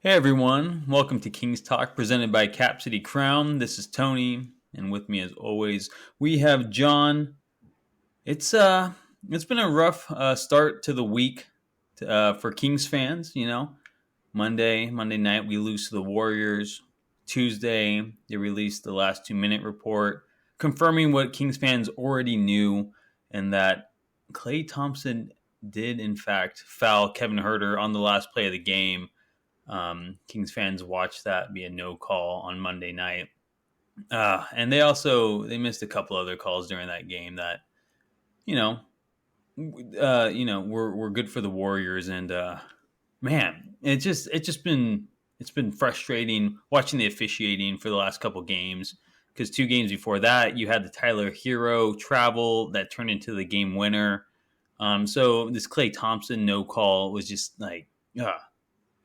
Hey everyone, welcome to King's Talk presented by Cap City Crown. This is Tony, and with me as always, we have John. It's been a rough start to the week for Kings fans, Monday night we lose to the Warriors. Tuesday, they released the last 2 minute report confirming what Kings fans already knew and that Klay Thompson did in fact foul Kevin Huerter on the last play of the game. Kings fans watched that be a no call on Monday night, and they missed a couple other calls during that game that you know were good for the Warriors. And man, it's been frustrating watching the officiating for the last couple games, because 2 games before that you had the Tyler Hero travel that turned into the game winner. So this Klay Thompson no call was just like,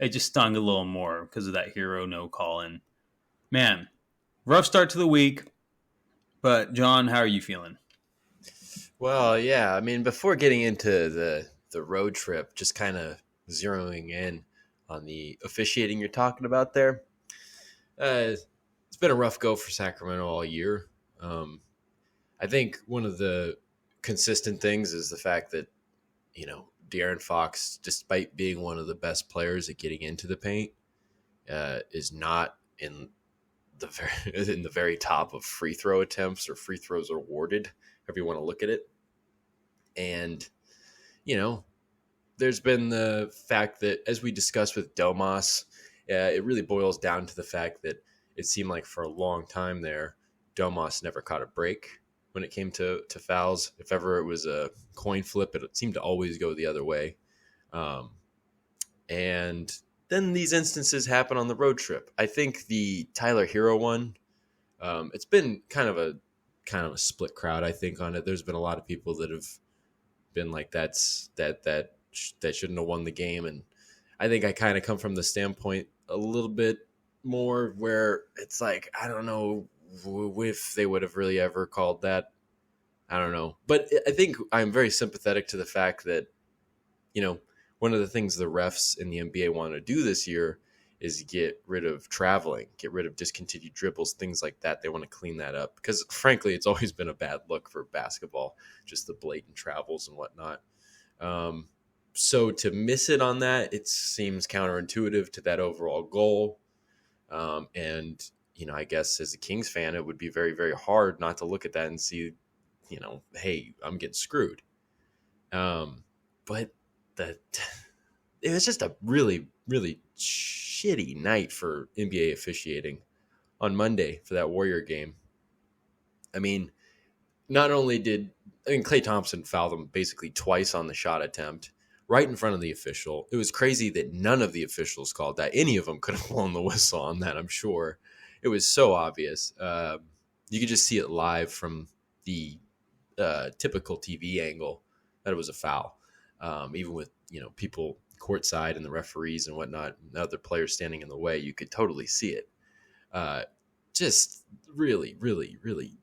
it just stung a little more because of that Hero no call. And man, rough start to the week. But John, how are you feeling? Well, yeah. I mean, before getting into the road trip, just kind of zeroing in on the officiating you're talking about there. It's been a rough go for Sacramento all year. I think one of the consistent things is the fact that De'Aaron Fox, despite being one of the best players at getting into the paint, is not in the very in the very top of free throw attempts or free throws awarded, however you want to look at it. And, there's been the fact that, as we discussed with Domas, it really boils down to the fact that it seemed like for a long time there, Domas never caught a break when it came to fouls. If ever it was a coin flip, it seemed to always go the other way. And then these instances happen on the road trip. I think the Tyler Hero one, it's been kind of a split crowd, I think, on it. There's been a lot of people that have been like, that shouldn't have won the game. And I think I kind of come from the standpoint a little bit more where it's like, I don't know if they would have really ever called that. I don't know. But I think I'm very sympathetic to the fact that, one of the things the refs in the NBA want to do this year is get rid of traveling, get rid of discontinued dribbles, things like that. They want to clean that up because, frankly, it's always been a bad look for basketball, just the blatant travels and whatnot. So to miss it on that, it seems counterintuitive to that overall goal. And, I guess as a Kings fan, it would be very, very hard not to look at that and see, hey, I'm getting screwed. But it was just a really, really shitty night for NBA officiating on Monday for that Warrior game. I mean, not only Klay Thompson fouled him basically twice on the shot attempt, right in front of the official. It was crazy that none of the officials called that. Any of them could have blown the whistle on that, I'm sure. It was so obvious. You could just see it live from the typical TV angle that it was a foul. Even with people courtside and the referees and whatnot, and other players standing in the way, you could totally see it. Just really, really, really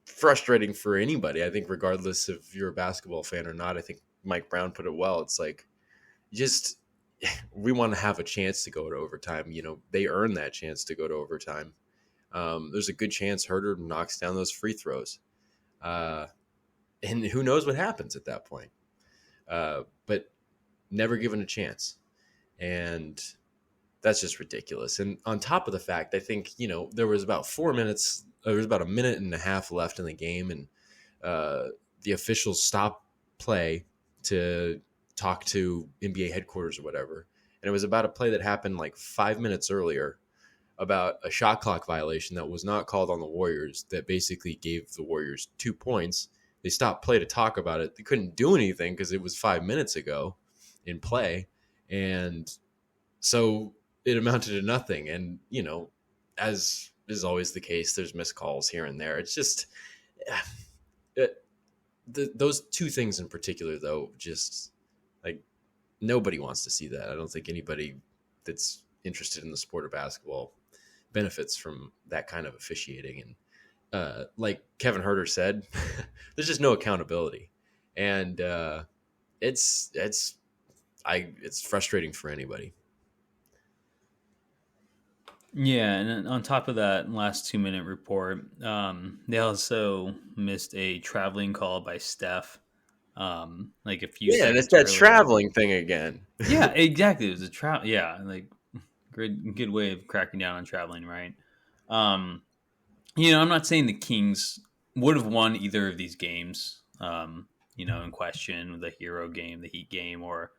frustrating for anybody. I think regardless if you're a basketball fan or not, I think Mike Brown put it well. It's like, we want to have a chance to go to overtime. They earn that chance to go to overtime. There's a good chance Herter knocks down those free throws. And who knows what happens at that point. But never given a chance. And that's just ridiculous. And on top of the fact, I think, there was about 4 minutes, there was about a minute and a half left in the game. And the officials stopped play to talk to NBA headquarters or whatever. And it was about a play that happened like 5 minutes earlier about a shot clock violation that was not called on the Warriors that basically gave the Warriors 2 points. They stopped play to talk about it. They couldn't do anything because it was 5 minutes ago in play. And so it amounted to nothing. And, as is always the case, there's missed calls here and there. It's just those 2 things in particular, though, just like nobody wants to see that. I don't think anybody that's interested in the sport of basketball benefits from that kind of officiating. And like Kevin Huerter said, there's just no accountability, and it's frustrating for anybody. Yeah, and then on top of that, last 2 minute report, they also missed a traveling call by Steph, like a few Yeah, and it's seconds that earlier. traveling thing again. Yeah, exactly. It was a travel. Yeah, like good way of cracking down on traveling, right? Um, I'm not saying the Kings would have won either of these games. In question, the Hero game, the Heat game, or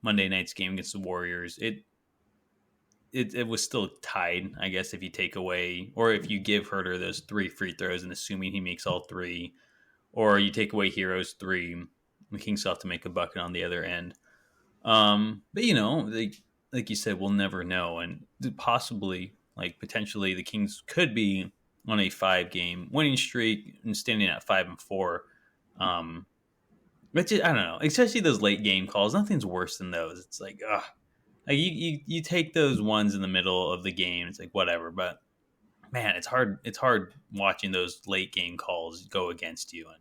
Monday night's game against the Warriors. It was still tied, I guess, if you take away or if you give Herter those 3 free throws and assuming he makes all three, or you take away Hero's three, the Kings still have to make a bucket on the other end. But like you said, we'll never know, and possibly, like potentially, the Kings could be on a 5 game winning streak and standing at 5-4. Um, but I don't know, especially those late game calls. Nothing's worse than those. It's like you take those ones in the middle of the game. It's like whatever, but man, it's hard. It's hard watching those late game calls go against you, and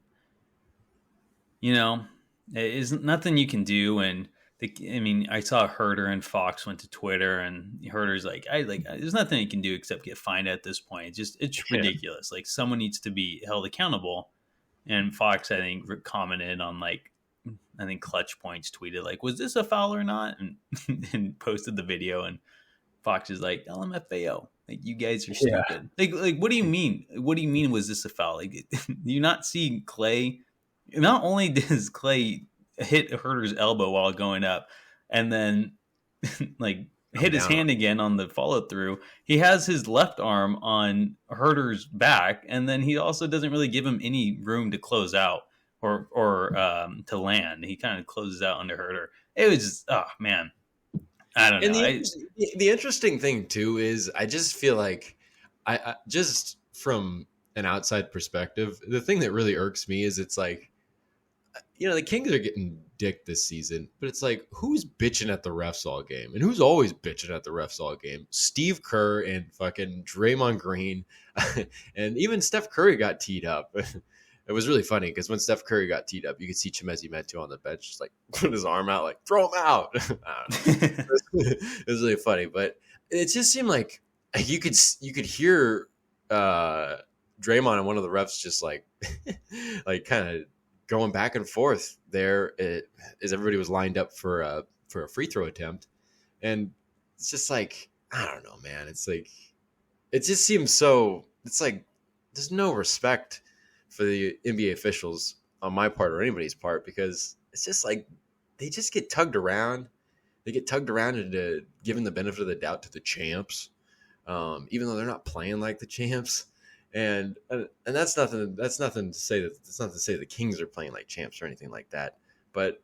you know, it isn't nothing you can do. And I mean, I saw Herder and Fox went to Twitter, and Herder's like, there's nothing you can do except get fined at this point. It's Yeah. ridiculous. Like someone needs to be held accountable. And Fox, I think, commented on I think Clutch Points tweeted like, was this a foul or not? And and posted the video, and Fox is like, LMFAO. Like you guys are Yeah. stupid. Like what do you mean? What do you mean was this a foul? Like do you not see Clay? Not only does Clay hit Herter's elbow while going up, and then like Come hit his down on. hand again on the follow through. He has his left arm on Herter's back, and then he also doesn't really give him any room to close out or to land. He kind of closes out under Herter. It was just, oh man, I don't And know. the interesting thing too is I just feel like I just from an outside perspective, the thing that really irks me is it's like the Kings are getting dick this season, but it's like who's bitching at the refs all game, and who's always bitching at the refs all game? Steve Kerr and fucking Draymond Green, and even Steph Curry got teed up. It was really funny because when Steph Curry got teed up, you could see Chimezi Metu on the bench, just like put his arm out, like throw him out. I don't know. It was really funny, but it just seemed like you could hear Draymond and one of the refs just like kind of going back and forth there as everybody was lined up for a free throw attempt, and it's just like I don't know, man. It's like it just seems so. It's like there's no respect for the NBA officials on my part or anybody's part because it's just like they just get tugged around. They get tugged around into giving the benefit of the doubt to the champs, even though they're not playing like the champs. And that's nothing. That's nothing to say that. It's not to say the Kings are playing like champs or anything like that. But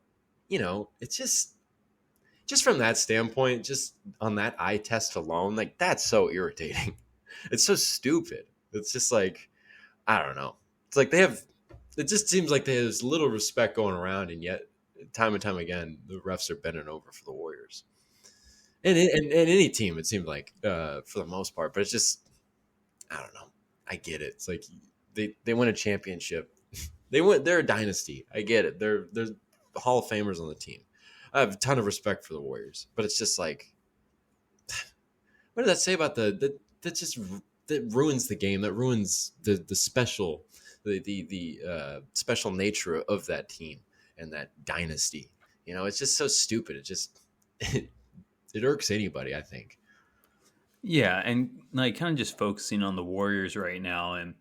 it's just from that standpoint, just on that eye test alone, like that's so irritating. It's so stupid. It's just like I don't know. It's like they have. It just seems like there's little respect going around, and yet time and time again, the refs are bending over for the Warriors and any team. It seemed like for the most part, but it's just I don't know. I get it. It's like they win a championship. They're a dynasty. I get it. They're Hall of Famers on the team. I have a ton of respect for the Warriors, but it's just like, what did that say about that ruins the game? That ruins the special special nature of that team and that dynasty. It's just so stupid. It just it, it irks anybody. I think. Yeah, and like kind of just focusing on the Warriors right now, and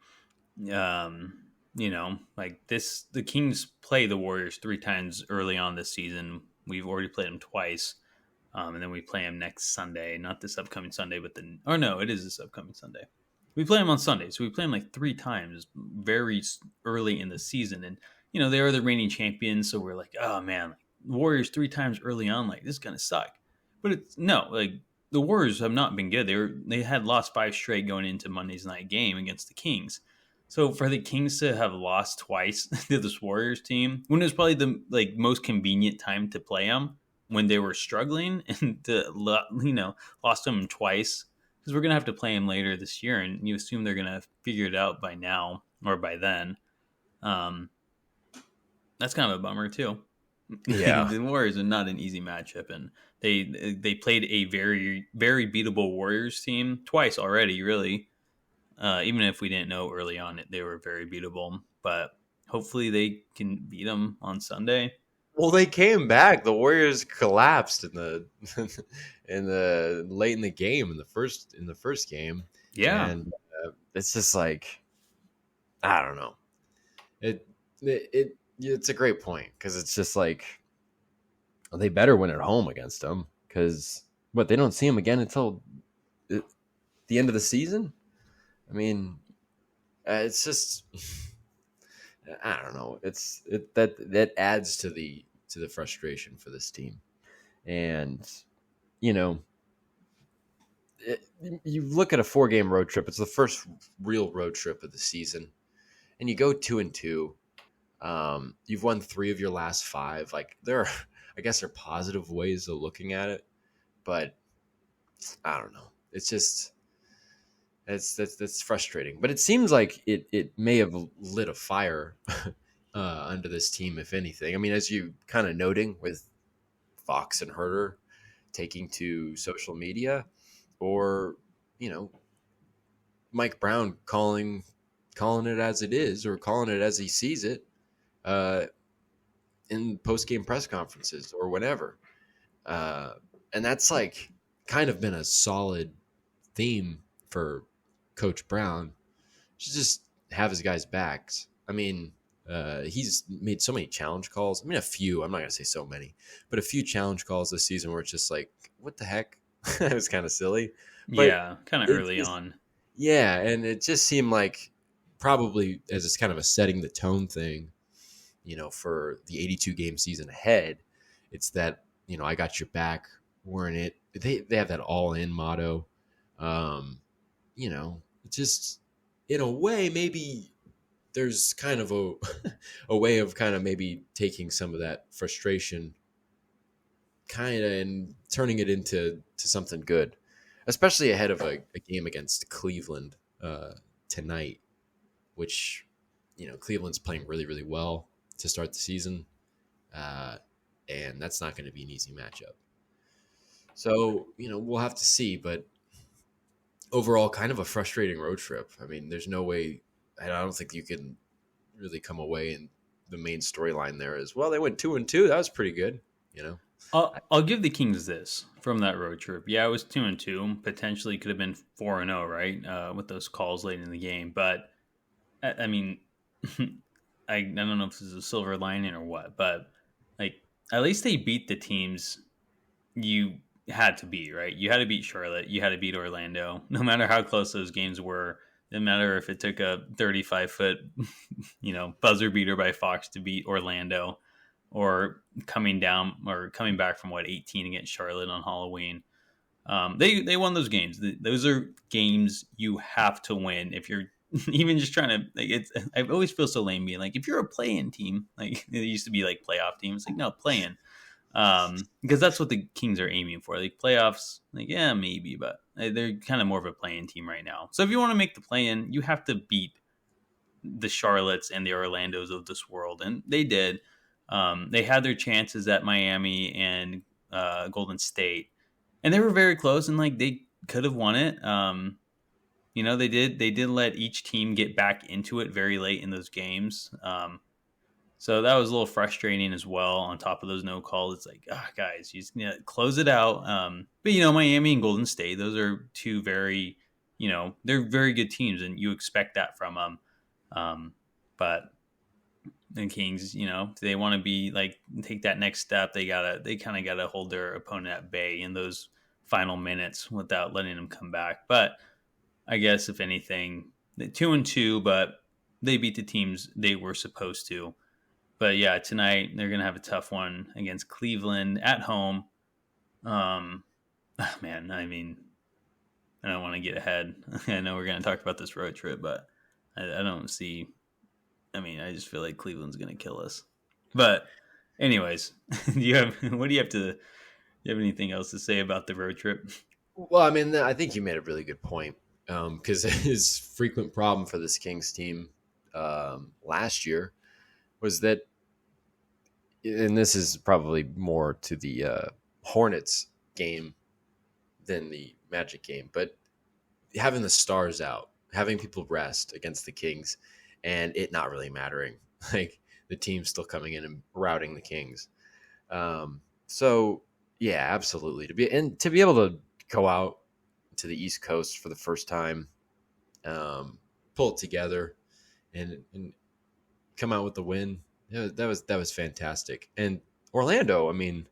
like the Kings play the Warriors 3 times early on this season. We've already played them twice, and then we play them next Sunday. Not this upcoming Sunday, but no, it is this upcoming Sunday. We play them on Sunday, so we play them like 3 times very early in the season, and they are the reigning champions. So we're like, oh man, Warriors 3 times early on, like this is gonna suck. But it's no, like the Warriors have not been good. They had lost 5 straight going into Monday's night game against the Kings. So for the Kings to have lost twice to this Warriors team, when it was probably the most convenient time to play them, when they were struggling, and lost them twice, because we're gonna have to play them later this year, and you assume they're gonna figure it out by now or by then. Um, that's kind of a bummer too. Yeah. The Warriors are not an easy matchup, and they played a very beatable Warriors team twice already. Really, even if we didn't know early on, they were very beatable. But hopefully, they can beat them on Sunday. Well, they came back. The Warriors collapsed in the in the late in the game in the first game, Yeah, and it's just like I don't know. It's a great point because it's just like well, they better win at home against them because what they don't see them again until the the end of the season. I mean, it's just I don't know. That adds to the frustration for this team, and you know, it, you look at a 4 game road trip. It's the first real road trip of the season, and you go 2-2. You've won 3 of your last 5. Like there are, I guess, there are positive ways of looking at it, but I don't know. It's just that's frustrating. But it seems like it may have lit a fire under this team, if anything. I mean, as you kind of noting with Fox and Herter taking to social media, or you know, Mike Brown calling it as it is, or calling it as he sees it, uh, in post game press conferences or whatever. Uh, and that's like kind of been a solid theme for Coach Brown. Should just have his guys' backs. I mean, he's made so many challenge calls. I mean, a few. I'm not gonna say so many, but a few challenge calls this season where it's just like, what the heck? It was kind of silly, but yeah, kind of it early just on. yeah, and it just seemed like probably as it's kind of a setting the tone thing, for the 82 game season ahead. It's that I got your back. We're in it. They have that all in motto. Um, it's just in a way maybe there's kind of a a way of kind of maybe taking some of that frustration kind of and turning it into something good, especially ahead of a game against Cleveland tonight, which Cleveland's playing really really well to start the season, uh, and that's not going to be an easy matchup. So we'll have to see, but overall, kind of a frustrating road trip. I mean, there's no way. I don't think you can really come away and the main storyline there is well they went 2-2. That was pretty good. You know. I'll give the Kings this from that road trip. Yeah, it was 2-2. Potentially could have been 4-0, right? With those calls late in the game. But I mean, I don't know if this is a silver lining or what, but like at least they beat the teams you had to beat, right? You had to beat Charlotte. You had to beat Orlando. No matter how close those games were, no matter if it took a 35-foot, buzzer beater by Fox to beat Orlando, or coming back from 18 against Charlotte on Halloween. They won those games. Those are games you have to win if you're even just trying to. Like, it's I always feel so lame being like if you're a play-in team, like it used to be like playoff teams. Like no play-in, because that's what the Kings are aiming for. Like playoffs, like yeah maybe, but they're kind of more of a play-in team right now. So if you want to make the play-in, you have to beat the Charlottes and the Orlandos of this world, and they did. They had their chances at Miami and Golden State, and they were very close, and like they could have won it. They did. They did let each team get back into it very late in those games. So that was a little frustrating as well. On top of those no calls, it's like, guys, you just close it out. But Miami and Golden State, those are two very, they're very good teams, and you expect that from them. But the Kings, they want to be like take that next step. They kind of gotta hold their opponent at bay in those final minutes without letting them come back. But I guess if anything, 2-2, but they beat the teams they were supposed to. But yeah, tonight they're gonna have a tough one against Cleveland at home. Man, I mean, I don't want to get ahead. I know we're gonna talk about this road trip, but I don't see. I mean, I just feel like Cleveland's gonna kill us. But, anyways, what do you have to? Do you have anything else to say about the road trip? Well, I mean, I think you made a really good point because his frequent problem for this Kings team last year was that and this is probably more to the Hornets game than the Magic game, but having the stars out, having people rest against the Kings, and it not really mattering, like the team still coming in and routing the Kings. So yeah, absolutely to be able to go out to the East Coast for the first time, pull it together, and come out with the win. Yeah, that was fantastic. And Orlando, I mean,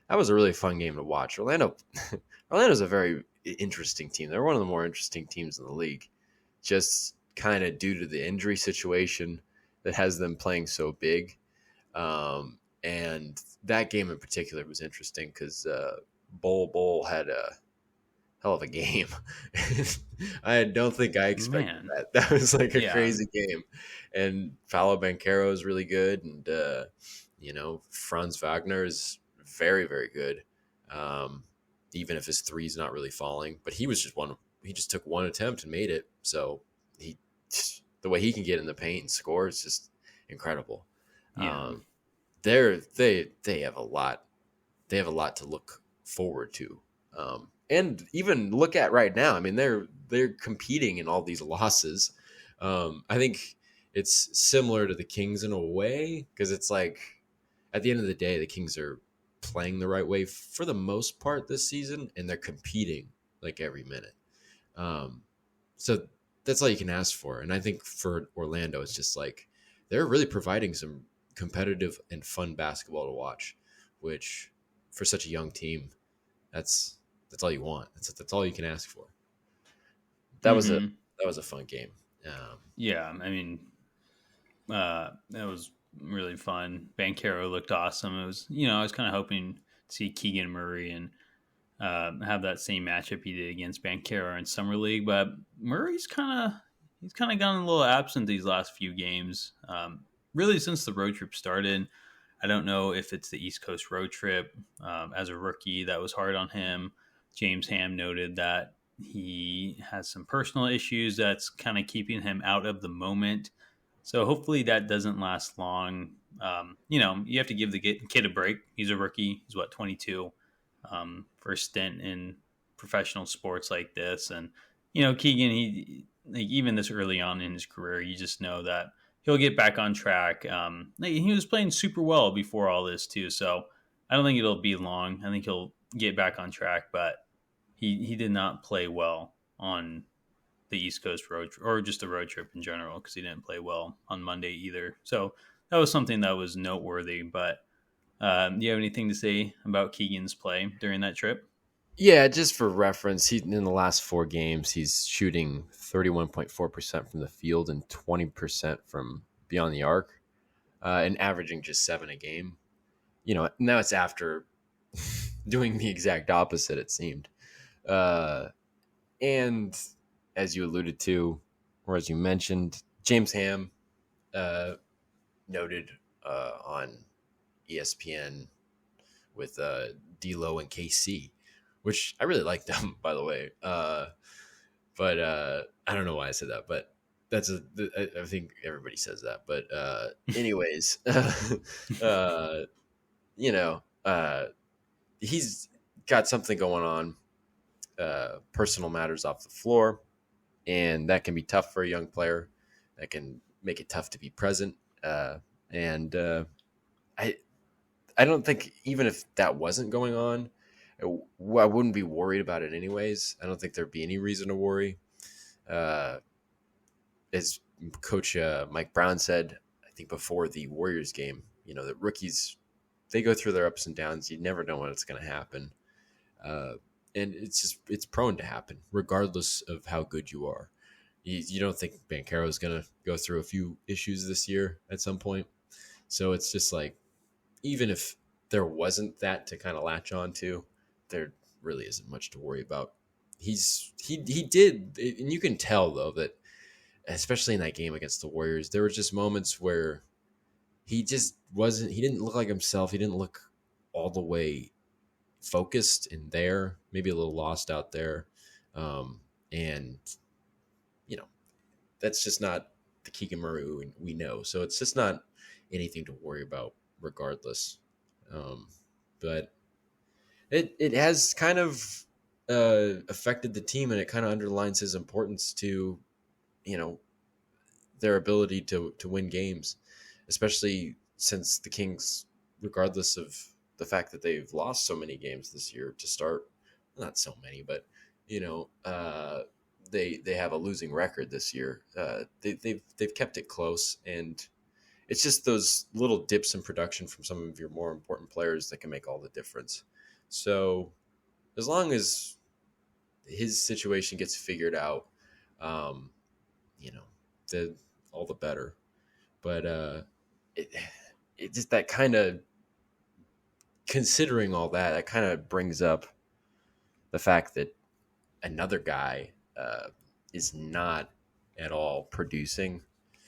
that was a really fun game to watch. Orlando's a very interesting team. They're one of the more interesting teams in the league, just kind of due to the injury situation that has them playing so big. And that game in particular was interesting because Bol had a hell of a game. I don't think I expected Man, that. That was like a yeah, crazy game. And Paolo Banchero is really good, and Franz Wagner is very, very good. Um, even if his three's not really falling, but he was just one. He just took one attempt and made it. So he, the way he can get in the paint and score is just incredible. yeah, Um, they have a lot. They have a lot to look forward to, and even look at right now. I mean, they're competing in all these losses. I think it's similar to the Kings in a way because it's like at the end of the day, the Kings are playing the right way for the most part this season, and they're competing like every minute. Um, so that's all you can ask for. And I think for Orlando, it's just like they're really providing some competitive and fun basketball to watch, which for such a young team, that's all you want. That's all you can ask for. That was a hmm that was a fun game. Um, yeah. I mean, that was really fun. Bankero looked awesome. It was, I was kind of hoping to see Keegan Murray and have that same matchup he did against Bankero in summer league, but Murray's he's kind of gotten a little absent these last few games. Really, since the road trip started, I don't know if it's the East Coast road trip. As a rookie, that was hard on him. James Ham noted that he has some personal issues that's kind of keeping him out of the moment. So hopefully that doesn't last long. You have to give the kid a break. He's a rookie. He's what, 22, for a stint in professional sports like this. And Keegan, he like even this early on in his career, you just know that he'll get back on track. He was playing super well before all this too, so I don't think it'll be long. I think he'll get back on track, but he did not play well on the East Coast road or just the road trip in general because he didn't play well on Monday either. So that was something that was noteworthy. But do you have anything to say about Keegan's play during that trip? yeah, just for reference, he in the last 4 games he's shooting 31.4% from the field and 20% from beyond the arc, and averaging just 7 a game. Now it's after doing the exact opposite. It seemed. Uh, And as you alluded to, or as you mentioned, James Ham uh, noted on ESPN with D'Lo and KC, which I really like them, by the way. But I don't know why I said that, but I think everybody says that. But anyways, uh, you know, uh, he's got something going on, personal matters off the floor, and that can be tough for a young player. That can make it tough to be present. And I I don't think even if that wasn't going on, I wouldn't be worried about it anyways. I don't think there'd be any reason to worry. Uh, as Coach Mike Brown said, I think before the Warriors game, that rookies, they go through their ups and downs. You never know when it's going to happen. Uh, and it's prone to happen regardless of how good you are. You don't think Banchero is going to go through a few issues this year at some point. So it's just like, even if there wasn't that to kind of latch on to, there really isn't much to worry about. He did, and you can tell though that especially in that game against the Warriors, there were just moments where he just wasn't. He didn't look like himself. He didn't look all the way focused and there. Maybe a little lost out there, and you know that's just not the Keegan Murray we know. So it's just not anything to worry about regardless. But it has kind of affected the team, and it kind of underlines his importance to, you know, their ability to win games, especially since the Kings, regardless of the fact that they've lost so many games this year to start, not so many, but they have a losing record this year. They've kept it close, and it's just those little dips in production from some of your more important players that can make all the difference. So as long as his situation gets figured out, um, you know, the all the better. But it it just that kind of considering all that, that kind of brings up the fact that another guy is not at all producing.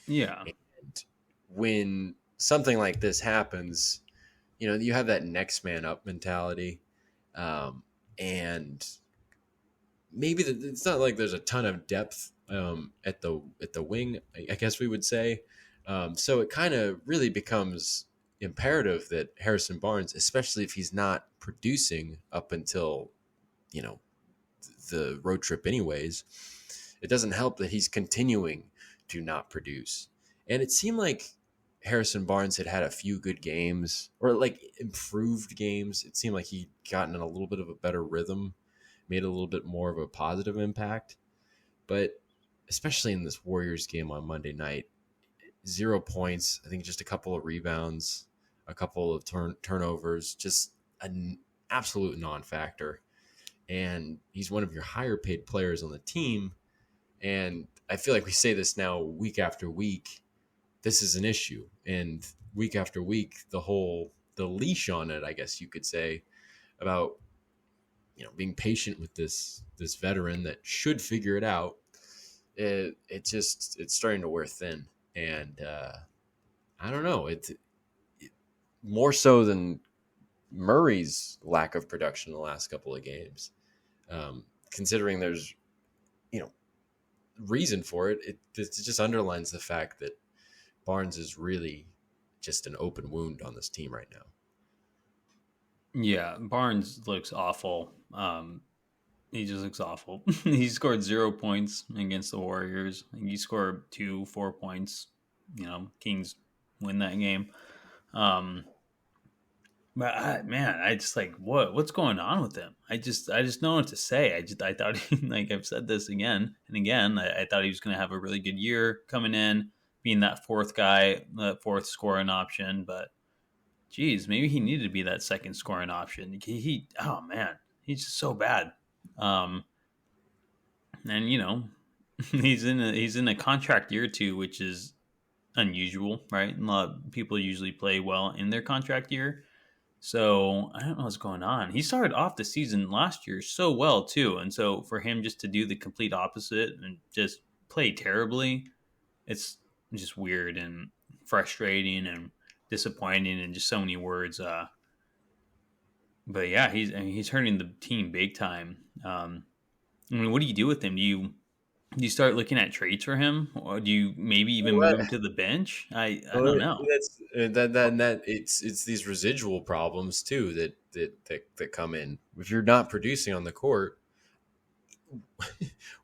Yeah. And when something like this happens, you know, you have that next man up mentality, and maybe it's not like there's a ton of depth at the wing, I guess we would say. So it kind of really becomes imperative that Harrison Barnes, especially if he's not producing up until, you know, the road trip anyways, it doesn't help that he's continuing to not produce. And it seemed like Harrison Barnes had a few good games, or like improved games. It seemed like he'd gotten in a little bit of a better rhythm, made a little bit more of a positive impact. But especially in this Warriors game on Monday night, 0 points. I think just a couple of rebounds, a couple of turnovers, just an absolute non-factor. And he's one of your higher paid players on the team. And I feel like we say this now week after week. This is an issue, and week after week, the leash on it, I guess you could say, about, you know, being patient with this veteran that should figure it out. It's starting to wear thin, and I don't know. It more so than Murray's lack of production in the last couple of games. Considering there's, you know, reason for it, it just underlines the fact that Barnes is really just an open wound on this team right now. Yeah. Barnes looks awful. He just looks awful. He scored 0 points against the Warriors. He scored 4 points. You know, Kings win that game. Um, but man, I just like what's going on with him. I just don't know what to say. I thought like I've said this again and again. I thought he was going to have a really good year coming in, being that fourth guy, that fourth scoring option. But geez, maybe he needed to be that second scoring option. He oh man, he's just so bad. Um, and you know, he's in a contract year too, which is unusual, right? A lot of people usually play well in their contract year. So I don't know what's going on. He started off the season last year so well too, and so for him just to do the complete opposite and just play terribly, it's just weird and frustrating and disappointing and just so many words. But yeah, he's hurting the team big time. I mean, what do you do with him? Do you start looking at trades for him, or do you maybe even move Well, him to the bench? I well, don't know. that's that it's these residual problems too that come in. If you're not producing on the court,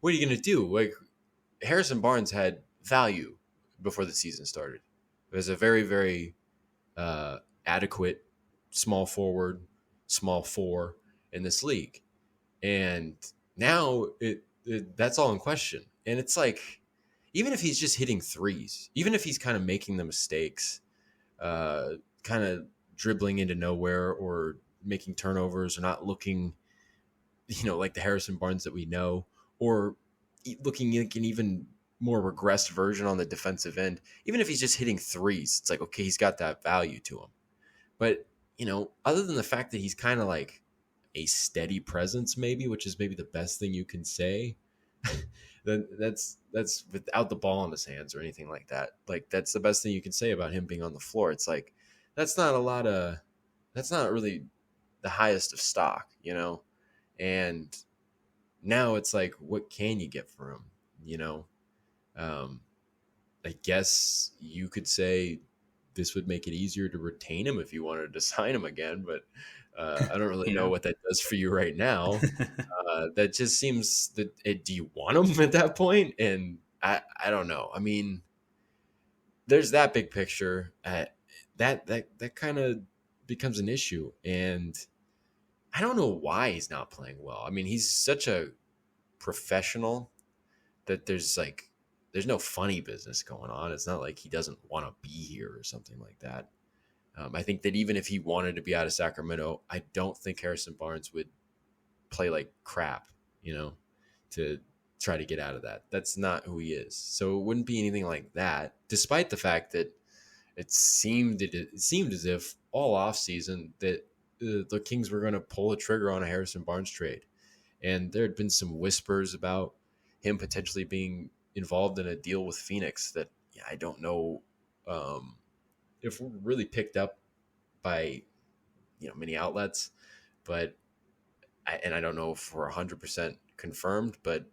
what are you going to do? Like, Harrison Barnes had value before the season started. It was a very, very adequate small forward, small four in this league, and now that's all in question. And it's like, even if he's just hitting threes, even if he's kind of making the mistakes, kind of dribbling into nowhere or making turnovers or not looking, you know, like the Harrison Barnes that we know, or looking like an even more regressed version on the defensive end, even if he's just hitting threes, it's like, okay, he's got that value to him. But, you know, other than the fact that he's kind of like a steady presence, maybe, which is maybe the best thing you can say, then that's without the ball in his hands or anything like that. Like, that's the best thing you can say about him being on the floor. It's like, that's not a lot of, that's not really the highest of stock, you know? And now it's like, what can you get for him? You know, I guess you could say this would make it easier to retain him if you wanted to sign him again. But I don't really know Yeah. what that does for you right now. That just seems that do you want him at that point? And I don't know. I mean, there's that big picture. That kind of becomes an issue, and I don't know why he's not playing well. I mean, he's such a professional that there's no funny business going on. It's not like he doesn't want to be here or something like that. I think that even if he wanted to be out of Sacramento, I don't think Harrison Barnes would play like crap, to try to get out of that. That's not who he is. So it wouldn't be anything like that, despite the fact that it seemed as if all offseason that the Kings were going to pull a trigger on a Harrison Barnes trade. And there had been some whispers about him potentially being involved in a deal with Phoenix that I don't know if we're really picked up by many outlets, but I don't know if we're 100% confirmed, but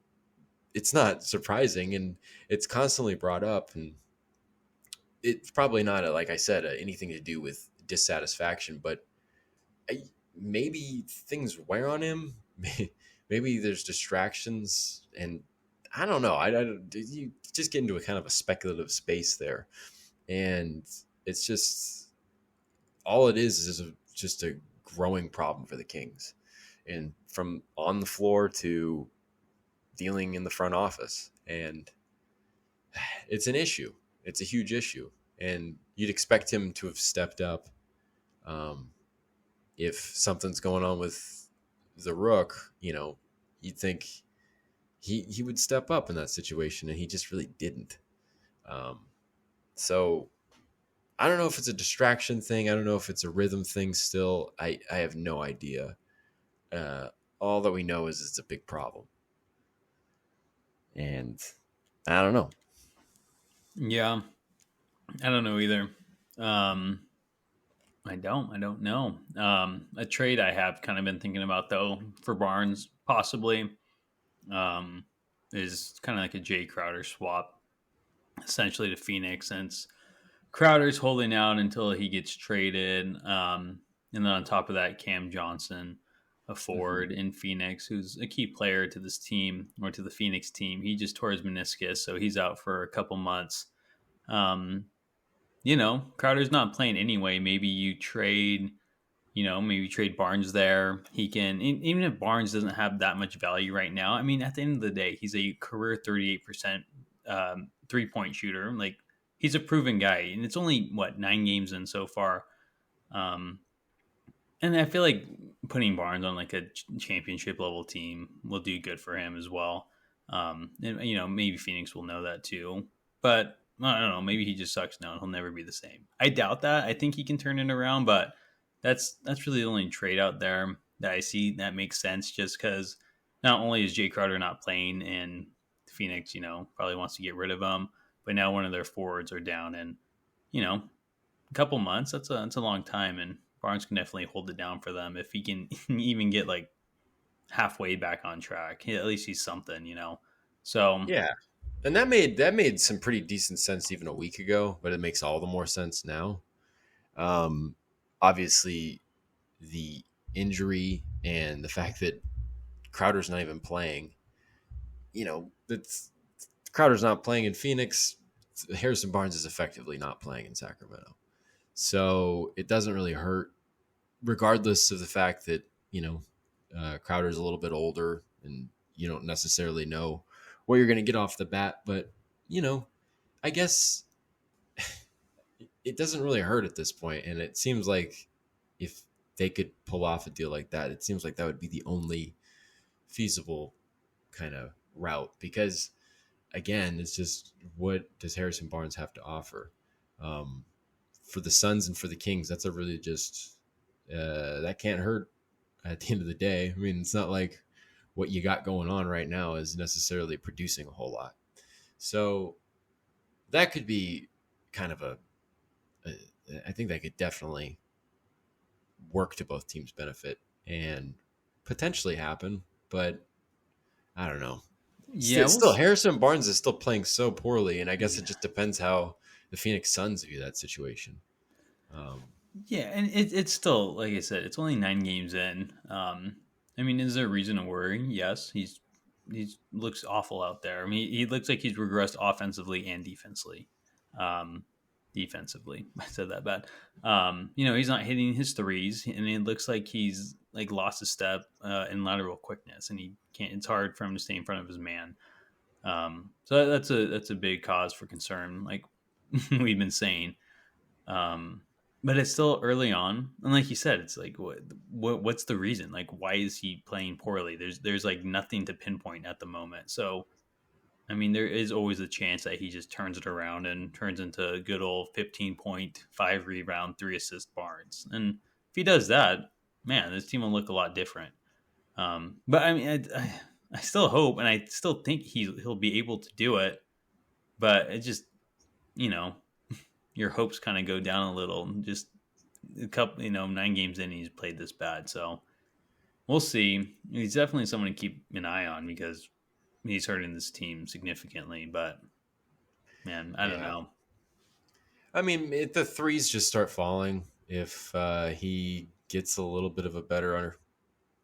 it's not surprising, and it's constantly brought up, and it's probably not like I said anything to do with dissatisfaction, but maybe things wear on him. Maybe there's distractions, and I don't know. You just get into a kind of a speculative space there, and it's just all it is just a growing problem for the Kings, and from on the floor to dealing in the front office, and it's an issue. It's a huge issue, and you'd expect him to have stepped up. If something's going on with the Rook, you'd think he would step up in that situation, and he just really didn't. So I don't know if it's a distraction thing. I don't know if it's a rhythm thing still. I have no idea. All that we know is it's a big problem. And I don't know. Yeah. I don't know either. I don't know. A trade I have kind of been thinking about though for Barnes possibly is kind of like a Jay Crowder swap, essentially to Phoenix, since Crowder's holding out until he gets traded. And then on top of that, Cam Johnson, a forward in Phoenix, who's a key player to this team or to the Phoenix team. He just tore his meniscus, so he's out for a couple months. Crowder's not playing anyway. Maybe you trade, maybe trade Barnes there. He can, even if Barnes doesn't have that much value right now. I mean, at the end of the day, he's a career 38% 3-point shooter. Like, he's a proven guy, and it's only 9 games in so far. And I feel like putting Barnes on like a championship level team will do good for him as well. And maybe Phoenix will know that too. But I don't know. Maybe he just sucks now and he'll never be the same. I doubt that. I think he can turn it around, but that's really the only trade out there that I see that makes sense. Just because not only is Jay Crowder not playing, and Phoenix, probably wants to get rid of him, but now one of their forwards are down, and a couple months. That's a long time, and Barnes can definitely hold it down for them if he can even get like halfway back on track. At least he's something, So Yeah. And that made some pretty decent sense even a week ago, but it makes all the more sense now. Obviously, the injury and the fact that Crowder's not even playing, that's Crowder's not playing in Phoenix. Harrison Barnes is effectively not playing in Sacramento. So it doesn't really hurt, regardless of the fact that, Crowder's a little bit older and you don't necessarily know what you're going to get off the bat. But, I guess it doesn't really hurt at this point. And it seems like if they could pull off a deal like that, it seems like that would be the only feasible kind of route. Because, again, it's just, what does Harrison Barnes have to offer? For the Suns and for the Kings, that's a really just that can't hurt at the end of the day. I mean, it's not like what you got going on right now is necessarily producing a whole lot. So that could be kind of I think that could definitely work to both teams' benefit and potentially happen, but I don't know. yeah, Still, Harrison Barnes is still playing so poorly, and I guess it just depends how the Phoenix Suns view that situation. Um, Yeah, and it's still, like I said, it's only 9 games in. I mean, is there a reason to worry? Yes, he's looks awful out there. I mean, he looks like he's regressed offensively and defensively. Um, defensively, I said that bad. He's not hitting his threes, and it looks like he's like lost a step in lateral quickness, and he can't. It's hard for him to stay in front of his man. So that's a big cause for concern, like we've been saying. Um, but it's still early on, and like you said, it's like what's the reason? Like, why is he playing poorly? There's like nothing to pinpoint at the moment. So I mean, there is always a chance that he just turns it around and turns into a good old 15 point, 5 rebound, 3 assist Barnes. And if he does that, man, this team will look a lot different. But I mean, I still hope, and I still think he'll be able to do it. But it just, you know, your hopes kind of go down a little. Just a couple, 9 games in, he's played this bad. So we'll see. He's definitely someone to keep an eye on because he's hurting this team significantly. But man, I don't yeah. know. I mean, the threes just start falling if he gets a little bit of a better under.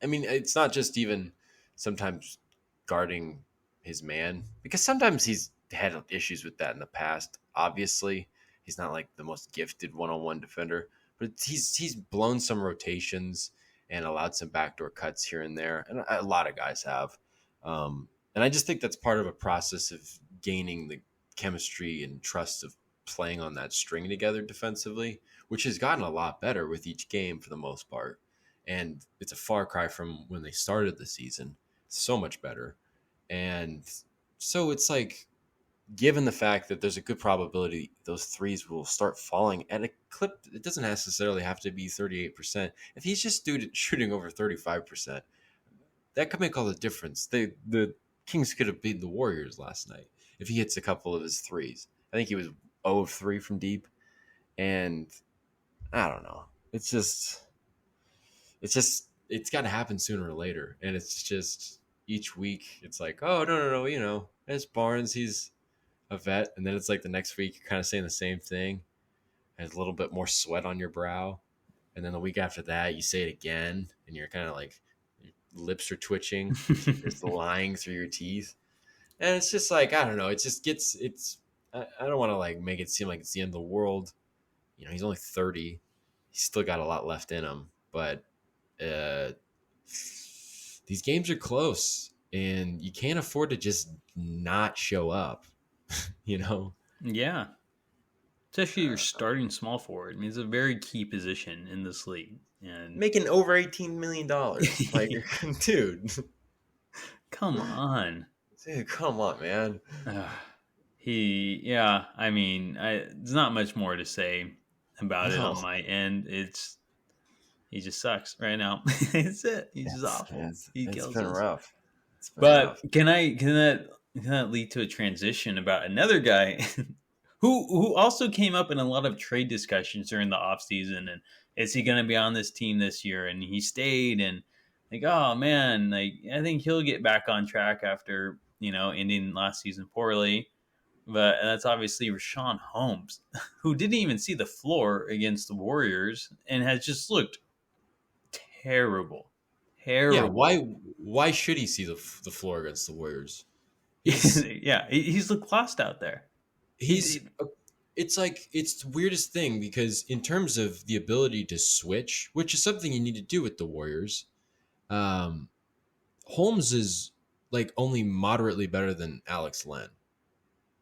I mean, it's not just even sometimes guarding his man, because sometimes he's had issues with that in the past. Obviously, he's not like the most gifted one-on-one defender, but he's blown some rotations and allowed some backdoor cuts here and there, and a lot of guys have. And I just think that's part of a process of gaining the chemistry and trust of playing on that string together defensively, which has gotten a lot better with each game for the most part. And it's a far cry from when they started the season. So much better. And so it's like, given the fact that there's a good probability those threes will start falling at a clip, it doesn't necessarily have to be 38%. If he's just shooting over 35%, that could make all the difference. The Kings could have beaten the Warriors last night if he hits a couple of his threes. I think he was 0 of 3 from deep. And I don't know. It's got to happen sooner or later. And it's just each week it's like, oh, no, it's Barnes, he's a vet. And then it's like the next week you're kind of saying the same thing. Has a little bit more sweat on your brow. And then the week after that you say it again and you're kind of like, your lips are twitching. There's the lying through your teeth. And it's just like, I don't know, it just gets I don't want to like make it seem like it's the end of the world. He's only 30. He's still got a lot left in him, but uh, these games are close, and you can't afford to just not show up. you know, Yeah, especially your starting small forward. I mean, it's a very key position in this league. And making over $18 million, like, dude, come on. come on, man. Uh, yeah, I mean, there's not much more to say about it No, on my end. He just sucks right now. It's it. He's just it's awful. it's, He it's kills been us. rough. It's been But rough. can that lead to a transition about another guy who also came up in a lot of trade discussions during the offseason, and is he going to be on this team this year? And he stayed, and like, oh man, like I think he'll get back on track after ending last season poorly. But that's obviously Rashawn Holmes, who didn't even see the floor against the Warriors and has just looked terrible, Yeah, terrible. why should he see the floor against the Warriors? He's Yeah, he's looked lost out there. He, he's it's like it's the weirdest thing because in terms of the ability to switch, which is something you need to do with the Warriors, um, Holmes is like only moderately better than Alex Len,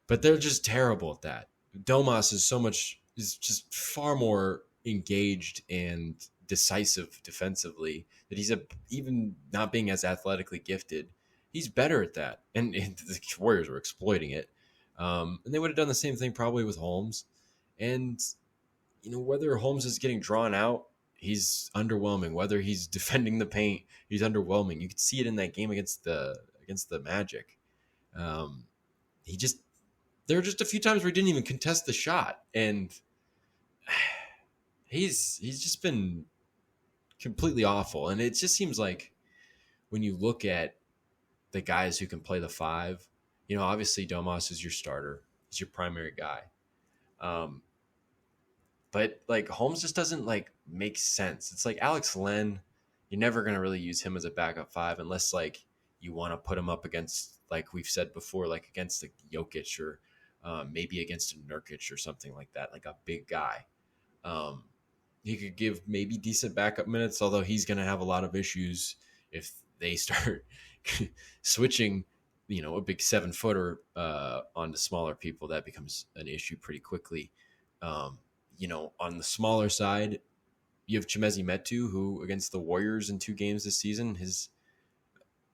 but they're just terrible at that. Domas is just far more engaged and decisive defensively that even not being as athletically gifted, he's better at that. And the Warriors were exploiting it. And they would have done the same thing probably with Holmes. And whether Holmes is getting drawn out, he's underwhelming. Whether he's defending the paint, he's underwhelming. You could see it in that game against the Magic. Um, he just There were just a few times where he didn't even contest the shot, and he's just been completely awful. And it just seems like when you look at the guys who can play the five, obviously Domas is your starter, he's your primary guy. Um, But like Holmes just doesn't like make sense. It's like Alex Len, you're never gonna really use him as a backup five unless like you want to put him up against, like we've said before, like against like Jokic or maybe against a Nurkic or something like that, like a big guy. Um, he could give maybe decent backup minutes, although he's gonna have a lot of issues if they start switching, a big 7-footer onto smaller people. That becomes an issue pretty quickly. Um, on the smaller side, you have Chimezi Metu, who against the Warriors in 2 games this season has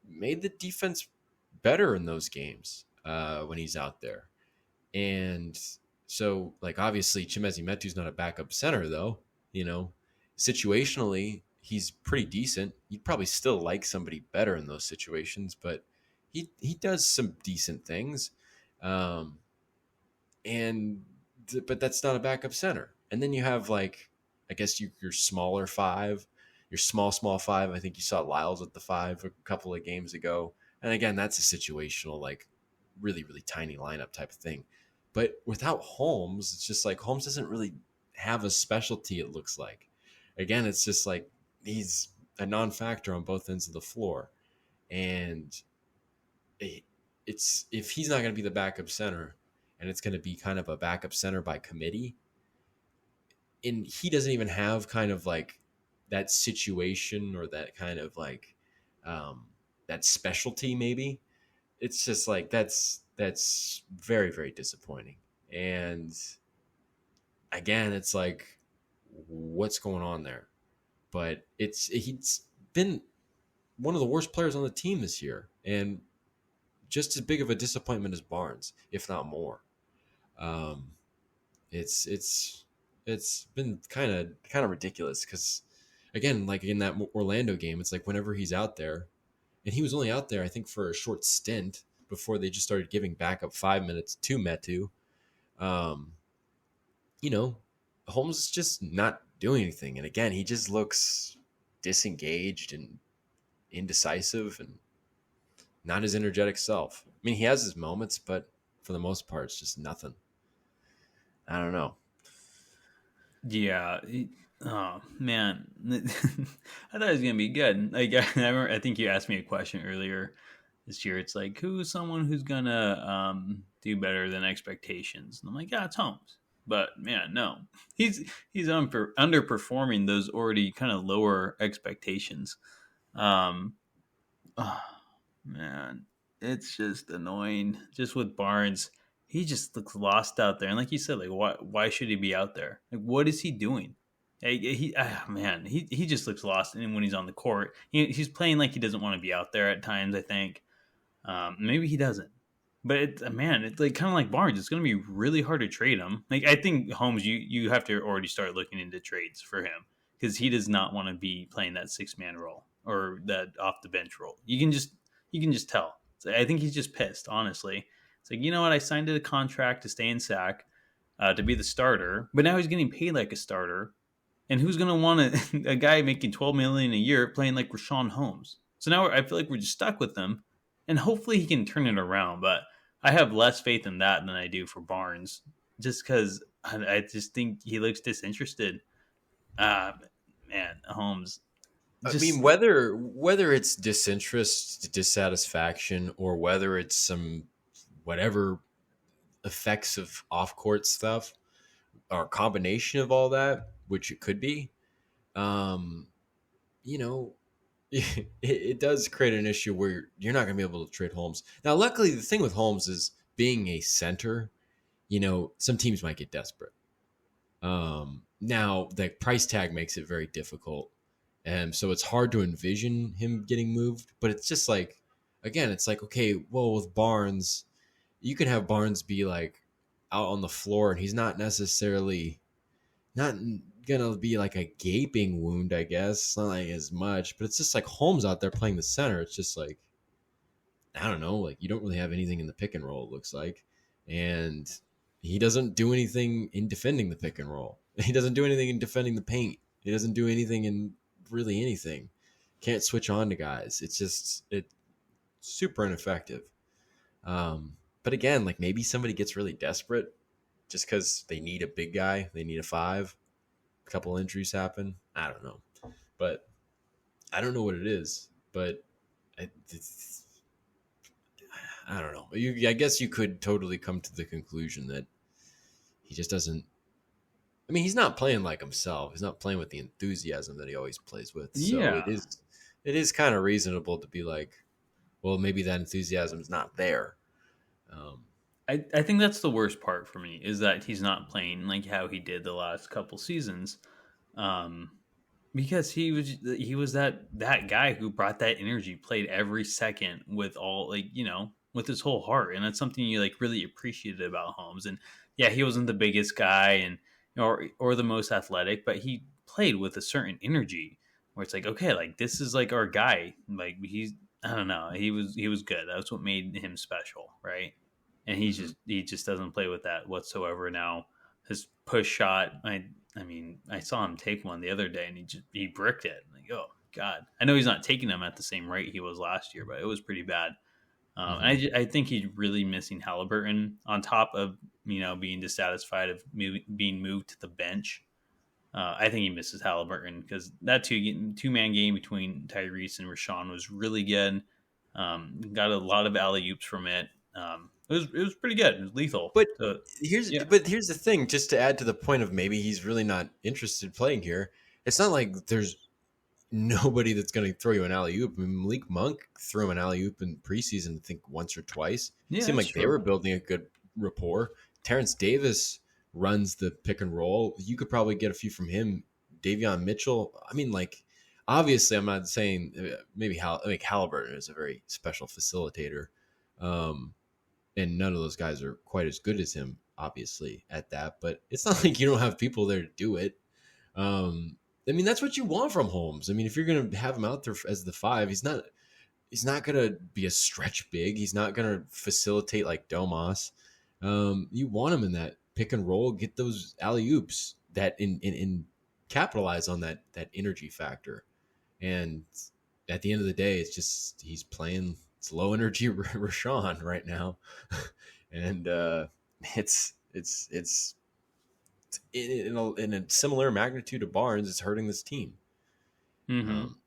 made the defense better in those games when he's out there. And so, like, obviously, Chimezi Metu's not a backup center, though. Situationally, he's pretty decent. You'd probably still like somebody better in those situations, but he does some decent things. Um, and but that's not a backup center. And then you have like, I guess your smaller five, your small five. I think you saw Lyles at the five a couple of games ago. And again, that's a situational, like really really tiny lineup type of thing. But without Holmes, it's just like Holmes doesn't really have a specialty. It looks like, again, it's just like he's a non-factor on both ends of the floor, and it's if he's not going to be the backup center, and it's going to be kind of a backup center by committee, and he doesn't even have kind of like that situation or that kind of like that specialty maybe. It's just like that's very very disappointing. And again, it's like, what's going on there? But he's been one of the worst players on the team this year, and just as big of a disappointment as Barnes, if not more. Um, it's been kind of ridiculous because, again, like in that Orlando game, it's like whenever he's out there, and he was only out there I think for a short stint before they just started giving backup 5 minutes to Metu. Um, you know, Holmes is just not doing anything, and again, he just looks disengaged and indecisive and not his energetic self. I mean, he has his moments, but for the most part, it's just nothing. I don't know. Yeah. Oh man, I thought it was gonna be good. Like I think you asked me a question earlier this year. It's like, who's someone who's gonna do better than expectations? And I'm like, yeah, it's Holmes. But man, no, he's underperforming those already kind of lower expectations. Um, oh, man, it's just annoying. Just with Barnes, he just looks lost out there. And like you said, like why should he be out there? Like what is he doing? Man, he just looks lost. And when he's on the court, he's playing like he doesn't want to be out there at times. I think maybe he doesn't. But it's like kind of like Barnes. It's going to be really hard to trade him. Like I think Holmes, you have to already start looking into trades for him because he does not want to be playing that 6-man role or that off the bench role. You can just tell. So I think he's just pissed. Honestly, it's like, you know what? I signed a contract to stay in SAC, to be the starter, but now he's getting paid like a starter. And who's going to want a guy making $12 million a year playing like Rashawn Holmes? So now I feel like we're just stuck with him, and hopefully he can turn it around. But I have less faith in that than I do for Barnes, just because I just think he looks disinterested. Uh, Man, Holmes, I just mean, whether it's disinterest, dissatisfaction, or whether it's some whatever effects of off court stuff, or a combination of all that, which it could be, um, you know, it does create an issue where you're not going to be able to trade Holmes. Now, luckily, the thing with Holmes is being a center. Some teams might get desperate. Now the price tag makes it very difficult, and so it's hard to envision him getting moved. But it's just like, again, it's like, okay, well, with Barnes, you can have Barnes be like out on the floor, and he's not necessarily not gonna be like a gaping wound, I guess, not like as much. But it's just like Holmes out there playing the center. It's just like, I don't know, like you don't really have anything in the pick and roll, it looks like. And he doesn't do anything in defending the pick and roll. He doesn't do anything in defending the paint. He doesn't do anything in really anything. Can't switch on to guys. It's super ineffective. But again, like maybe somebody gets really desperate just because they need a big guy, they need a five. a couple injuries happen. I don't know, but I don't know what it is. But it's, I don't know. I guess you could totally come to the conclusion that he just doesn't. I mean, he's not playing like himself. He's not playing with the enthusiasm that he always plays with. So Yeah. it is kind of reasonable to be like, well, maybe that enthusiasm is not there. Um, I think that's the worst part for me is that he's not playing like how he did the last couple seasons. Um, because he was that guy who brought that energy, played every second with all like with his whole heart, and that's something you like really appreciated about Holmes. And yeah, he wasn't the biggest guy and or the most athletic, but he played with a certain energy where it's like okay, like this is like our guy. Like he's I don't know, he was good. That's what made him special, right? And mhm. he just doesn't play with that whatsoever now. His push shot, I mean, I saw him take one the other day, and he bricked it. Like, oh god, I know he's not taking them at the same rate he was last year, but it was pretty bad. Mhm. I think he's really missing Halliburton on top of being dissatisfied of being moved to the bench. I think he misses Halliburton because that two man game between Tyrese and Rashawn was really good. Got a lot of alley oops from it. It was pretty good. It was lethal. But So yeah, here's the thing. Just to add to the point of maybe he's really not interested playing here. It's not like there's nobody that's going to throw you an alley oop. I mean, Malik Monk threw him an alley oop in preseason, I think once or twice. yeah, Seemed that's like they true. were building a good rapport. Terrence Davis runs the pick and roll. You could probably get a few from him. Davion Mitchell. I mean, like obviously, I'm not saying maybe Halliburton is a very special facilitator, um, and none of those guys are quite as good as him, obviously, at that. But it's not like you don't have people there to do it. Um, I mean, that's what you want from Holmes. I mean, if you're going to have him out there as the five, he's not going to be a stretch big. He's not going to facilitate like Domas. You want him in that pick and roll, get those alley oops that in capitalize on that energy factor. And at the end of the day, it's just he's playing it's low energy Rashawn right now, and it's in a similar magnitude of Barnes, it's hurting this team. Hmm. Um,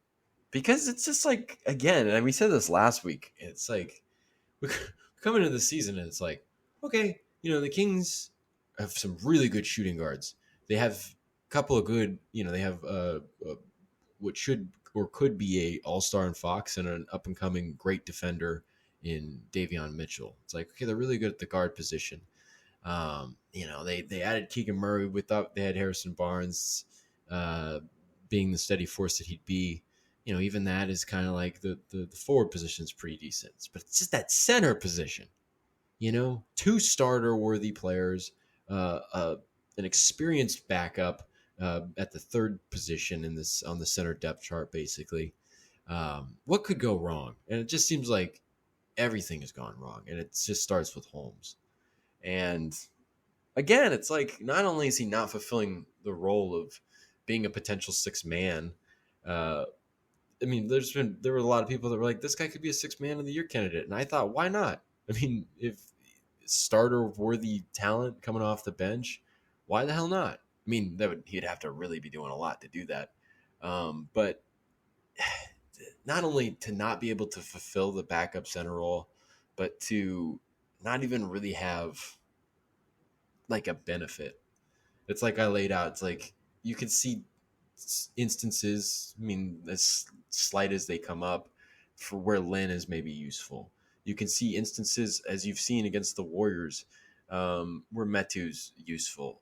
because it's just like again, and we said this last week. It's like we come into the season, and it's like, okay, the Kings have some really good shooting guards. They have a couple of good, they have what should or could be a all star in Fox and an up and coming great defender in Davion Mitchell. It's like okay, they're really good at the guard position. They added Keegan Murray. We thought they had Harrison Barnes uh, being the steady force that he'd be. Even that is kind of like the forward position is pretty decent, but it's just that center position. Two starter worthy players, an experienced backup at the third position in this on the center depth chart, basically. What could go wrong? And it just seems like everything has gone wrong, and it just starts with Holmes. And again, it's like not only is he not fulfilling the role of being a potential six man. I mean, there were a lot of people that were like, this guy could be a six man of the year candidate, and I thought, why not? I mean, if starter worthy talent coming off the bench, why the hell not? I mean, he'd have to really be doing a lot to do that. But not only to not be able to fulfill the backup center role, but to not even really have like a benefit. It's like I laid out. It's like you can see instances. I mean, as slight as they come up, for where Lynn is maybe useful. You can see instances as you've seen against the Warriors, where Metu's useful.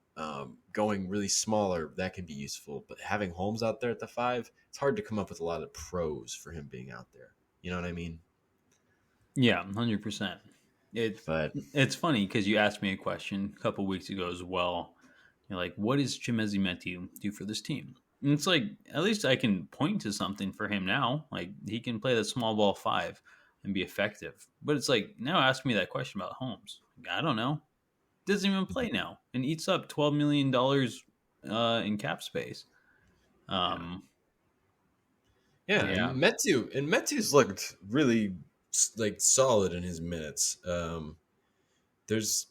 Going really smaller, that can be useful. But having Holmes out there at the five, it's hard to come up with a lot of pros for him being out there. You know what I mean? Yeah, 100%. It's But it's funny because you asked me a question a couple weeks ago as well. You're like, what does Chimezi Metu do for this team? And it's like, at least I can point to something for him now. Like, he can play the small ball five and be effective. But it's like, now ask me that question about Holmes. Like, I don't know. Doesn't even play now and eats up $12 million in cap space. yeah, Um, yeah, yeah. and Metu's looked really like solid in his minutes. There's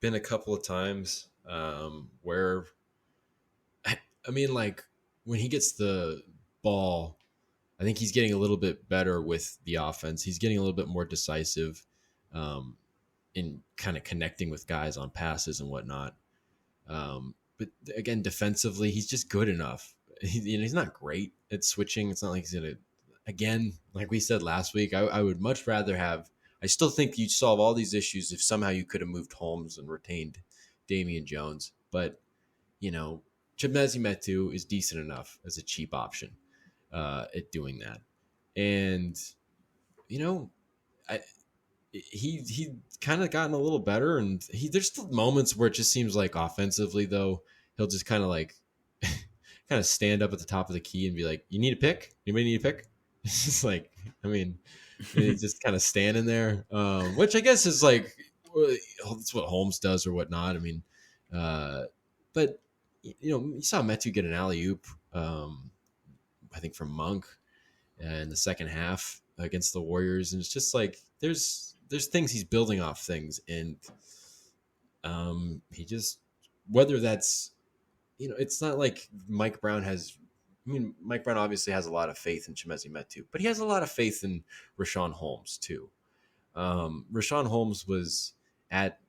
been a couple of times where I mean, like when he gets the ball, I think he's getting a little bit better with the offense. He's getting a little bit more decisive um, in kind of connecting with guys on passes and whatnot. But again, defensively, he's just good enough. He's not great at switching. It's not like he's gonna. Again, like we said last week, I would much rather have. I still think you'd solve all these issues if somehow you could have moved Holmes and retained Damian Jones. But Chimezie Metu is decent enough as a cheap option at doing that, and you know, I he kind of gotten a little better, and there's still moments where it just seems like offensively though he'll just kind of like kind of stand up at the top of the key and be like, "You need a pick? Anybody need a pick?" It's just like, I mean, he's just kind of standing there, which I guess is like that's what Holmes does or whatnot. I mean, but you saw Metu get an alley oop, I think from Monk in the second half against the Warriors, and it's just like there's things he's building off things, and he just whether that's it's not like Mike Brown has. I mean, Mike Brown obviously has a lot of faith in Chimezie Metu, but he has a lot of faith in Rashawn Holmes too. Rashawn Holmes was at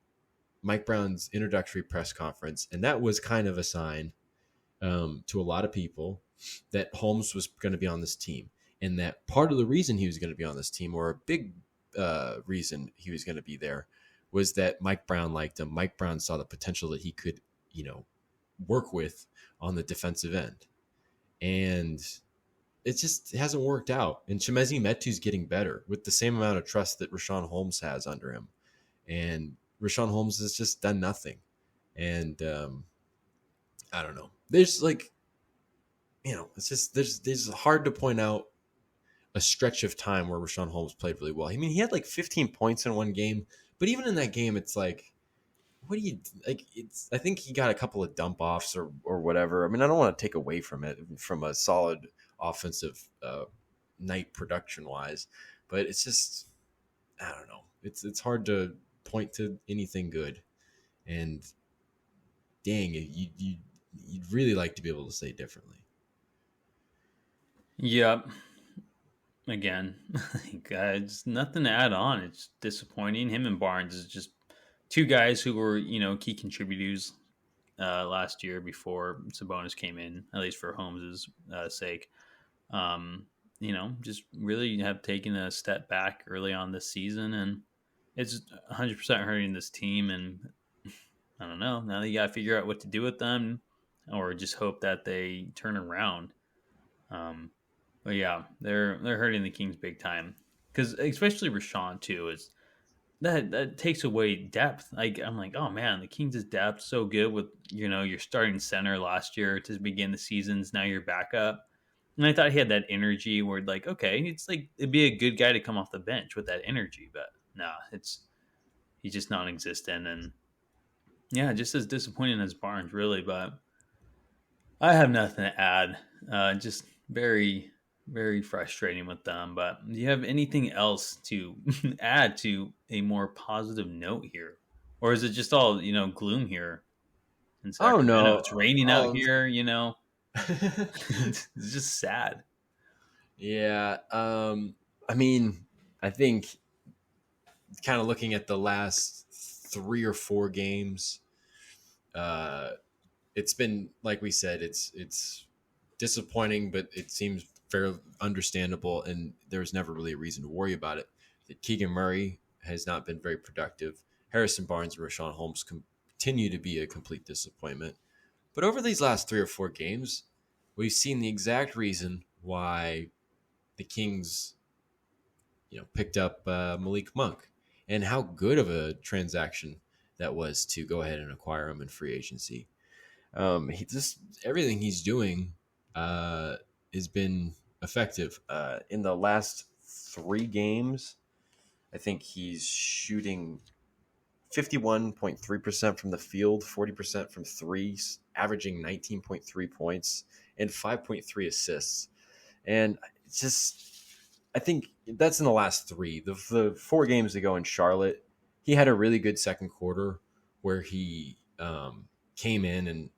Mike Brown's introductory press conference, and that was kind of a sign to a lot of people that Holmes was going to be on this team, and that part of the reason he was going to be on this team, or a big reason he was going to be there, was that Mike Brown liked him. Mike Brown saw the potential that he could, work with on the defensive end, and it hasn't worked out. And Chimezie Metu's getting better with the same amount of trust that Rashawn Holmes has under him, and Rashawn Holmes has just done nothing. And I don't know. There's like, it's just there's hard to point out a stretch of time where Rashawn Holmes played really well. I mean, he had like 15 points in one game, but even in that game, it's like, what do you like? I think he got a couple of dump offs or whatever. I mean, I don't want to take away from it from a solid offensive night production wise, but it's just, I don't know. It's hard to point to anything good, and dang, you'd really like to be able to say differently. Yep. Again, guys, nothing to add on. It's disappointing. Him and Barnes is just two guys who were, key contributors last year before Sabonis came in, at least for Holmes's sake. Just really have taken a step back early on this season, and it's 100% hurting this team. And I don't know. Now you got to figure out what to do with them, or just hope that they turn around. But yeah, they're hurting the Kings big time, because especially Rashawn too is that takes away depth. I'm like, oh man, the Kings' depth so good with your starting center last year to begin the seasons. Now you're backup, and I thought he had that energy where like, okay, it's like it'd be a good guy to come off the bench with that energy, but no, he's just non-existent, and yeah, just as disappointing as Barnes really. But I have nothing to add. Just very, very frustrating with them. But do you have anything else to add to a more positive note here? Or is it just all, gloom here in Oh Sacramento? no. It's raining out here, it's just sad. Yeah. I mean, I think kind of looking at the last 3 or 4 games, it's been, like we said, it's disappointing, but it seems fairly understandable, and there's never really a reason to worry about it. That Keegan Murray has not been very productive. Harrison Barnes and Rashawn Holmes continue to be a complete disappointment. But over these last 3 or 4 games, we've seen the exact reason why the Kings, picked up Malik Monk, and how good of a transaction that was to go ahead and acquire him in free agency. He just everything he's doing has been effective. In the last 3 games, I think he's shooting 51.3% from the field, 40% from threes, averaging 19.3 points and 5.3 assists. And it's just, I think that's in the last 3. The 4 games ago in Charlotte, he had a really good second quarter where he came in and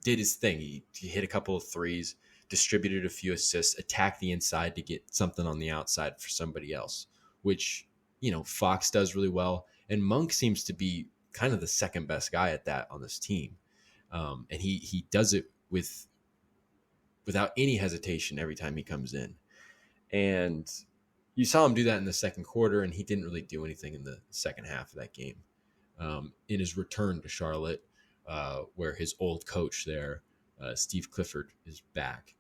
did his thing. He hit a couple of threes, distributed a few assists, attacked the inside to get something on the outside for somebody else, which, Fox does really well. And Monk seems to be kind of the second best guy at that on this team. And he does it without any hesitation every time he comes in. And you saw him do that in the second quarter, and he didn't really do anything in the second half of that game. In his return to Charlotte, where his old coach there, Steve Clifford, is back.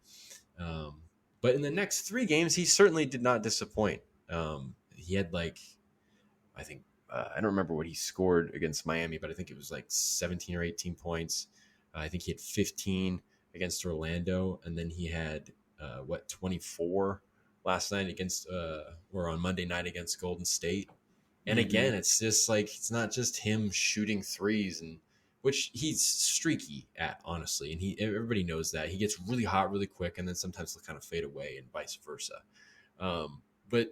But in the next 3 games, he certainly did not disappoint. He had I think, I don't remember what he scored against Miami, but I think it was 17 or 18 points. I think he had 15 against Orlando, and then he had 24 last night or on Monday night against Golden State. And again, it's just it's not just him shooting threes, and which he's streaky at, honestly, and everybody knows that. He gets really hot really quick, and then sometimes he'll kind of fade away, and vice versa. But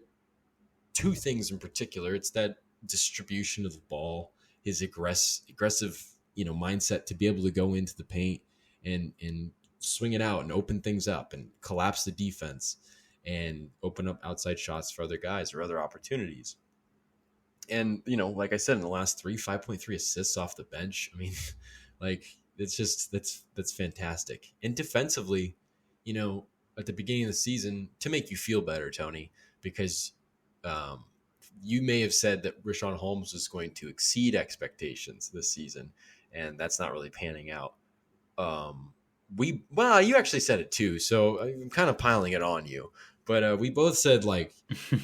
2 things in particular: it's that distribution of the ball, his aggressive mindset to be able to go into the paint and swing it out and open things up and collapse the defense and open up outside shots for other guys or other opportunities. And, like I said, in the last 5.3 assists off the bench. I mean, it's just, that's fantastic. And defensively, at the beginning of the season, to make you feel better, Tony, because you may have said that Richaun Holmes was going to exceed expectations this season, and that's not really panning out. You actually said it too, so I'm kind of piling it on you. But we both said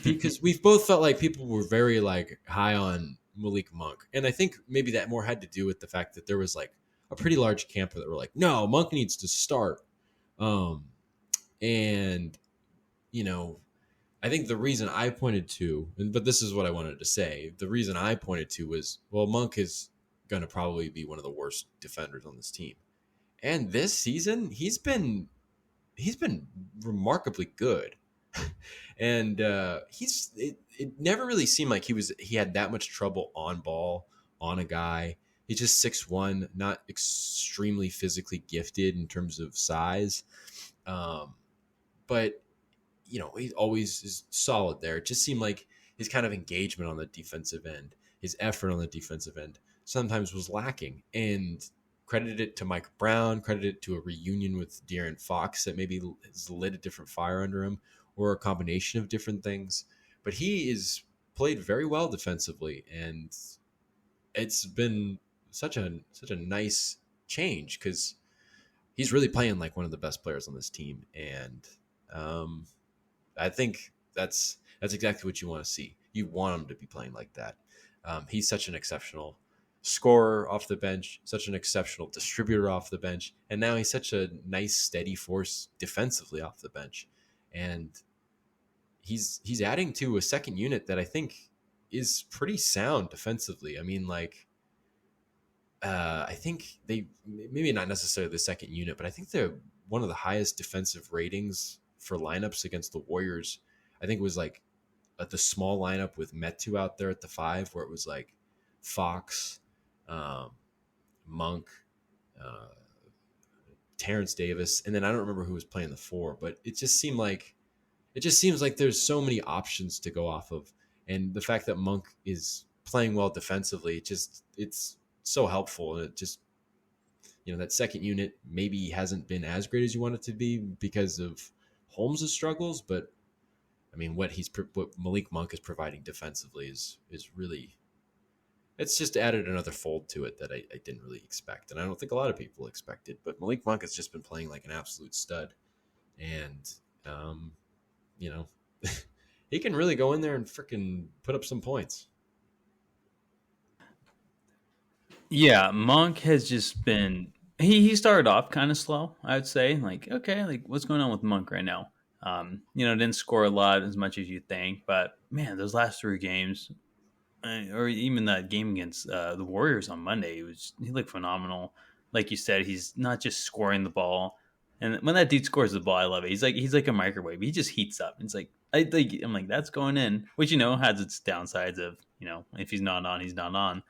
because we've both felt like people were very high on Malik Monk, and I think maybe that more had to do with the fact that there was a pretty large camp that were no, Monk needs to start. And I think the reason I pointed to, but this is what I wanted to say, the reason I pointed to was, well, Monk is going to probably be one of the worst defenders on this team, and this season he's been remarkably good. And it never really seemed like he had that much trouble on ball on a guy. He's just 6'1", not extremely physically gifted in terms of size, but he always is solid there. It just seemed like his kind of engagement on the defensive end, his effort on the defensive end, sometimes was lacking. And credited it to Mike Brown, credited it to a reunion with De'Aaron Fox that maybe has lit a different fire under him, or a combination of different things. But he is played very well defensively, and it's been such a nice change because he's really playing like one of the best players on this team. And I think that's exactly what you want to see. You want him to be playing like that. He's such an exceptional scorer off the bench, such an exceptional distributor off the bench, and now he's such a nice steady force defensively off the bench. And he's adding to a second unit that I think is pretty sound defensively. I mean, I think they, maybe not necessarily the second unit, but I think they're one of the highest defensive ratings for lineups against the Warriors. I think it was at the small lineup with Metu out there at the 5, where it was Fox, Monk, Terrence Davis, and then I don't remember who was playing the 4, but it just seems like there's so many options to go off of. And the fact that Monk is playing well defensively, it's so helpful. And it just, that second unit maybe hasn't been as great as you want it to be because of Holmes' struggles. But I mean, what Malik Monk is providing defensively is really, it's just added another fold to it that I didn't really expect. And I don't think a lot of people expected, but Malik Monk has just been playing like an absolute stud. And, he can really go in there and freaking put up some points. Yeah, Monk has just been, he started off kind of slow, I would say. What's going on with Monk right now? Didn't score a lot as much as you think, but man, those last 3 games, or even that game against the Warriors on Monday, he looked phenomenal. Like you said, he's not just scoring the ball, and when that dude scores the ball, I love it. He's like a microwave. He just heats up. It's I'm like, that's going in, which has its downsides of if he's not on, he's not on.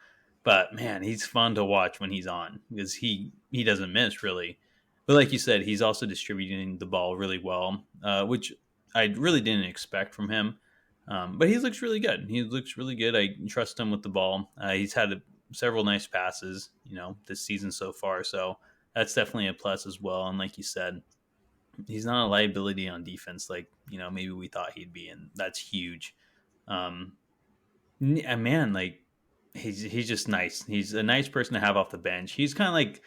But man, he's fun to watch when he's on because he doesn't miss really. But like you said, he's also distributing the ball really well, which I really didn't expect from him. But he looks really good. He looks really good. I trust him with the ball. He's had several nice passes, this season so far. So that's definitely a plus as well. And like you said, he's not a liability on defense like maybe we thought he'd be, and that's huge. Um, man, like he's just nice. He's a nice person to have off the bench. He's kind of like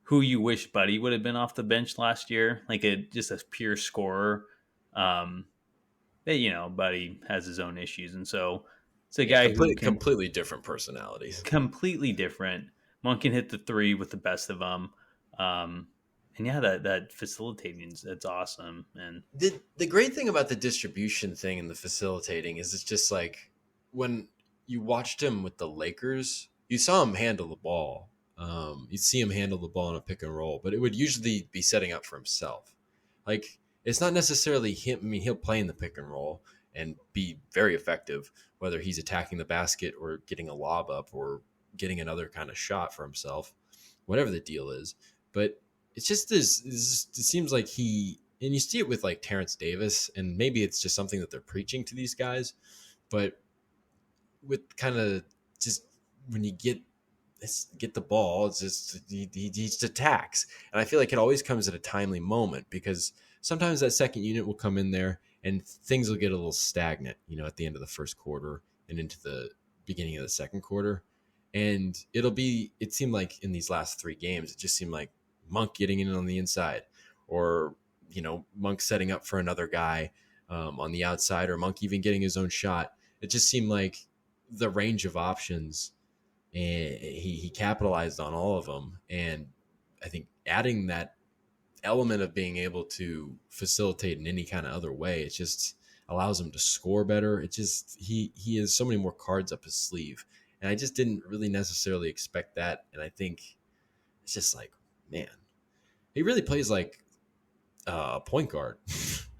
who you wish Buddy would have been off the bench last year, like just a pure scorer. Um, but Buddy has his own issues, and so it's a Yeah, guy who can completely different personalities. completely different. Monk can hit the three with the best of them. And yeah, that facilitating that's awesome. And The great thing about the distribution thing and the facilitating is it's just like when you watched him with the Lakers, you saw him handle the ball. You'd see him handle the ball in a pick and roll, but it would usually be setting up for himself. Like it's not necessarily him. I mean, he'll play in the pick and roll and be very effective, whether he's attacking the basket or getting a lob up or getting another kind of shot for himself, whatever the deal is. But it's just this. It seems like and you see it with like Terrence Davis, and maybe it's just something that they're preaching to these guys, but with kind of just when you get the ball, it's just he just attacks, and I feel like it always comes at a timely moment because sometimes that second unit will come in there and things will get a little stagnant, at the end of the first quarter and into the beginning of the second quarter, and it seemed like in these last three games, it just seemed like Monk getting in on the inside, or Monk setting up for another guy on the outside, or Monk even getting his own shot. It just seemed like the range of options, and he capitalized on all of them. And I think adding that element of being able to facilitate in any kind of other way, it just allows him to score better. It just he has so many more cards up his sleeve, and I just didn't really necessarily expect that. And I think it's just like, man, he really plays like a point guard.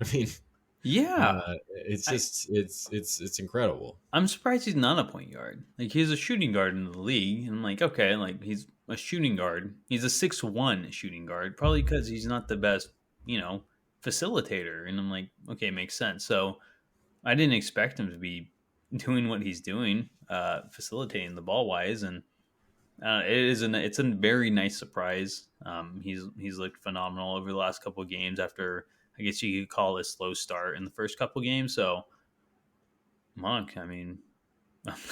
I mean, yeah, it's I, just it's incredible. I'm surprised he's not a point guard. Like he's a shooting guard in the league, and I'm like, okay, like he's a shooting guard. He's a 6'1" shooting guard, probably because he's not the best, facilitator. And I'm like, okay, makes sense. So I didn't expect him to be doing what he's doing, facilitating the ball wise, and it's a very nice surprise. He's looked phenomenal over the last couple of games after I guess you could call it a slow start in the first couple of games. So Monk, I mean,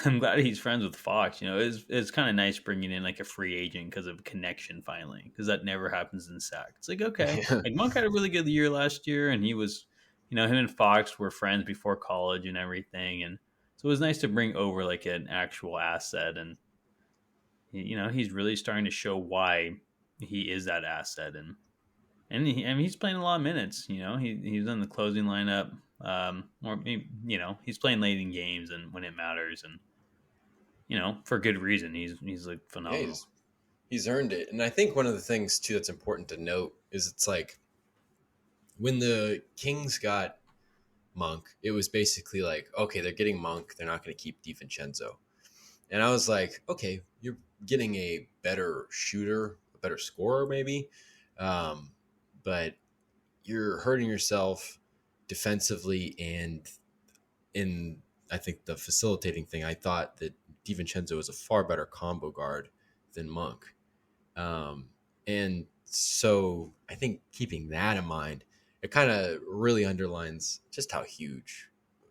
I'm glad he's friends with Fox. It's kind of nice bringing in like a free agent because of connection finally, because that never happens in SAC. It's like okay, like Monk had a really good year last year, and he was, him and Fox were friends before college and everything, and so it was nice to bring over like an actual asset, and he's really starting to show why he is that asset, and he's playing a lot of minutes. He's in the closing lineup, or maybe, he's playing late in games and when it matters, and for good reason. He's like Yeah, phenomenal. he's earned it. And I think one of the things too that's important to note is it's like when the Kings got Monk, it was basically like, okay, they're getting Monk, they're not going to keep DiVincenzo. And I was like, okay, you're getting a better shooter, a better scorer, maybe, but you're hurting yourself defensively. And in, I think, the facilitating thing, I thought that DiVincenzo was a far better combo guard than Monk. And so I think keeping that in mind, it kind of really underlines just how huge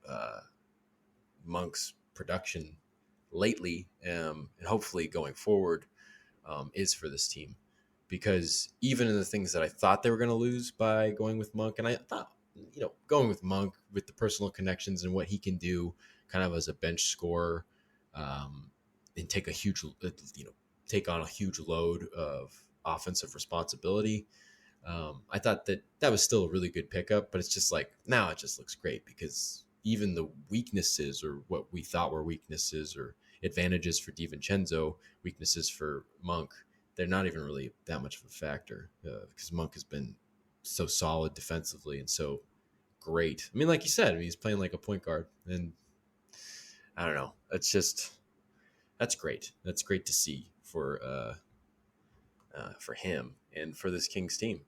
uh, Monk's production lately, and hopefully going forward, is for this team. Because even in the things that I thought they were going to lose by going with Monk, and I thought, going with Monk with the personal connections and what he can do kind of as a bench scorer, and take a huge, take on a huge load of offensive responsibility. I thought that was still a really good pickup, but it's just like now it just looks great because even the weaknesses, or what we thought were weaknesses or advantages for DiVincenzo, weaknesses for Monk, they're not even really that much of a factor, because Monk has been so solid defensively and so great. I mean, like you said, he's playing like a point guard, and I don't know. That's great. That's great to see for him and for this Kings team.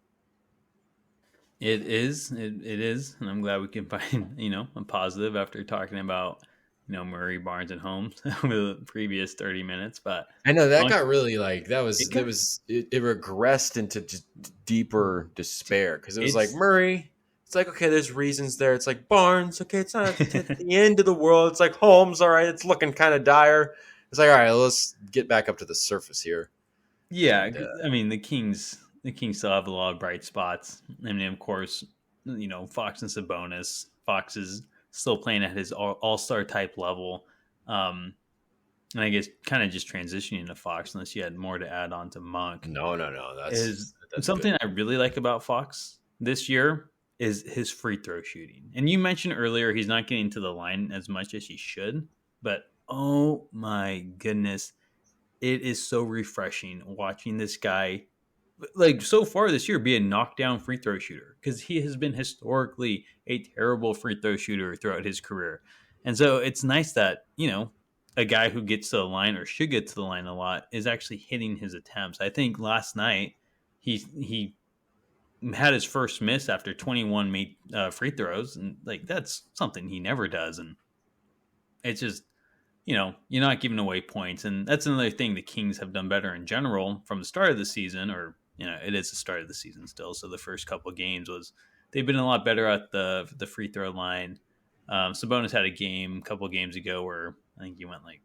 It is, and I'm glad we can find a positive after talking about Murray, Barnes, and Holmes over the previous 30 minutes. But I know that on- got really like it that got was it regressed into just deeper despair because it was like it's Murray. It's like okay, there's reasons there. It's like Barnes. Okay, it's not at the end of the world. It's like Holmes. All right, it's looking kind of dire. It's like all right, let's get back up to the surface here. yeah. And I mean, the Kings still have a lot of bright spots. I mean, of course, Fox and Sabonis. Fox is still playing at his all-star type level. Um, and I guess kind of just transitioning to Fox, unless you had more to add on to Monk, no, is that's good. something I really like about Fox this year is his free throw shooting. And you mentioned earlier he's not getting to the line as much as he should, but oh my goodness, it is so refreshing watching this guy like so far this year be a knockdown free throw shooter because he has been historically a terrible free throw shooter throughout his career. And so it's nice that, a guy who gets to the line or should get to the line a lot is actually hitting his attempts. I think last night he had his first miss after 21 made free throws, and like that's something he never does. And it's just you're not giving away points. And that's another thing the Kings have done better in general from the start of the season, or, it is the start of the season still. So the first couple of games they've been a lot better at the free throw line. Sabonis had a couple of games ago where I think he went like,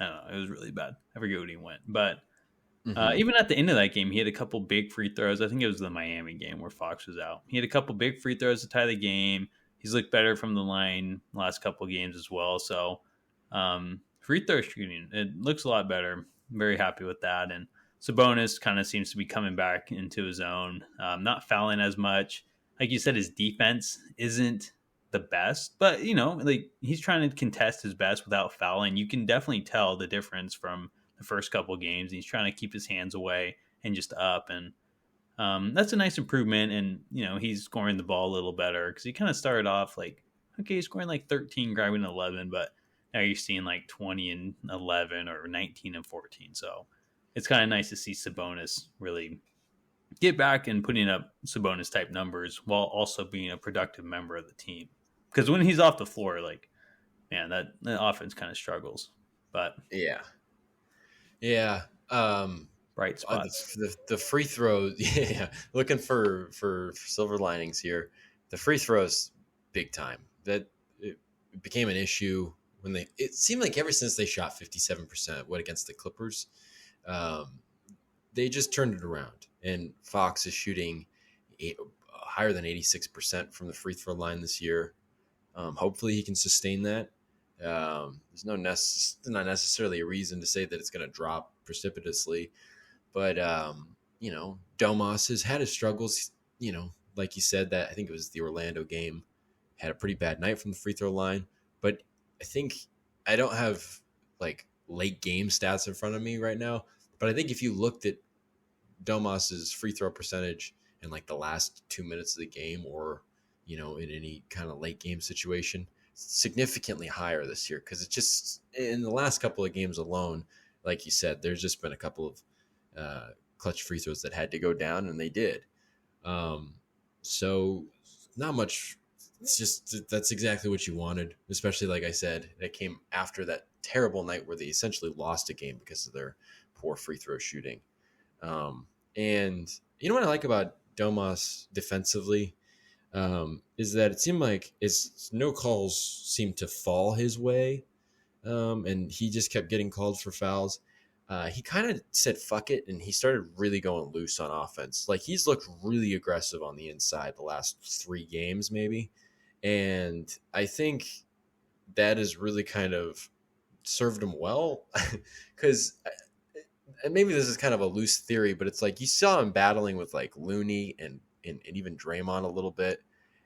I don't know, it was really bad. I forget what he went. But Hmm. even at the end of that game, he had a couple big free throws. I think it was the Miami game where Fox was out. He had a couple big free throws to tie the game. He's looked better from the line last couple of games as well. So free throw shooting, it looks a lot better. I'm very happy with that. And Sabonis kind of seems to be coming back into his own, not fouling as much. Like you said, his defense isn't the best, but like he's trying to contest his best without fouling. You can definitely tell the difference from the first couple of games. He's trying to keep his hands away and just up, and that's a nice improvement. And he's scoring the ball a little better because he kind of started off like, okay, he's scoring like 13, grabbing 11, but now you're seeing like 20 and 11 or 19 and 14. So it's kind of nice to see Sabonis really get back and putting up Sabonis type numbers while also being a productive member of the team. Because when he's off the floor, like, man, that offense kind of struggles. But Yeah, yeah. bright The, spots. the free throws, yeah. Looking for silver linings here. The free throws, big time. That it became an issue when they. It seemed like ever since they shot 57%, what against the Clippers, um, they just turned it around. And Fox is shooting higher than 86% from the free throw line this year. Hopefully, he can sustain that. There's not necessarily a reason to say that it's going to drop precipitously, but Domas has had his struggles. Like you said, that I think it was the Orlando game, had a pretty bad night from the free throw line. But I think I don't have like late game stats in front of me right now. But I think if you looked at Domas's free throw percentage in like the last 2 minutes of the game, or in any kind of late game situation, significantly higher this year because it's just in the last couple of games alone, like you said, there's just been a couple of clutch free throws that had to go down, and they did. So not much. It's just that's exactly what you wanted, especially like I said, that came after that terrible night where they essentially lost a game because of their poor free throw shooting. And you know what I like about Domas defensively is that it seemed like his no calls seemed to fall his way, and he just kept getting called for fouls. He kind of said fuck it, and he started really going loose on offense. Like he's looked really aggressive on the inside the last 3 games, maybe, and I think that has really kind of served him well because. And maybe this is kind of a loose theory, but it's like you saw him battling with like Looney and even Draymond a little bit.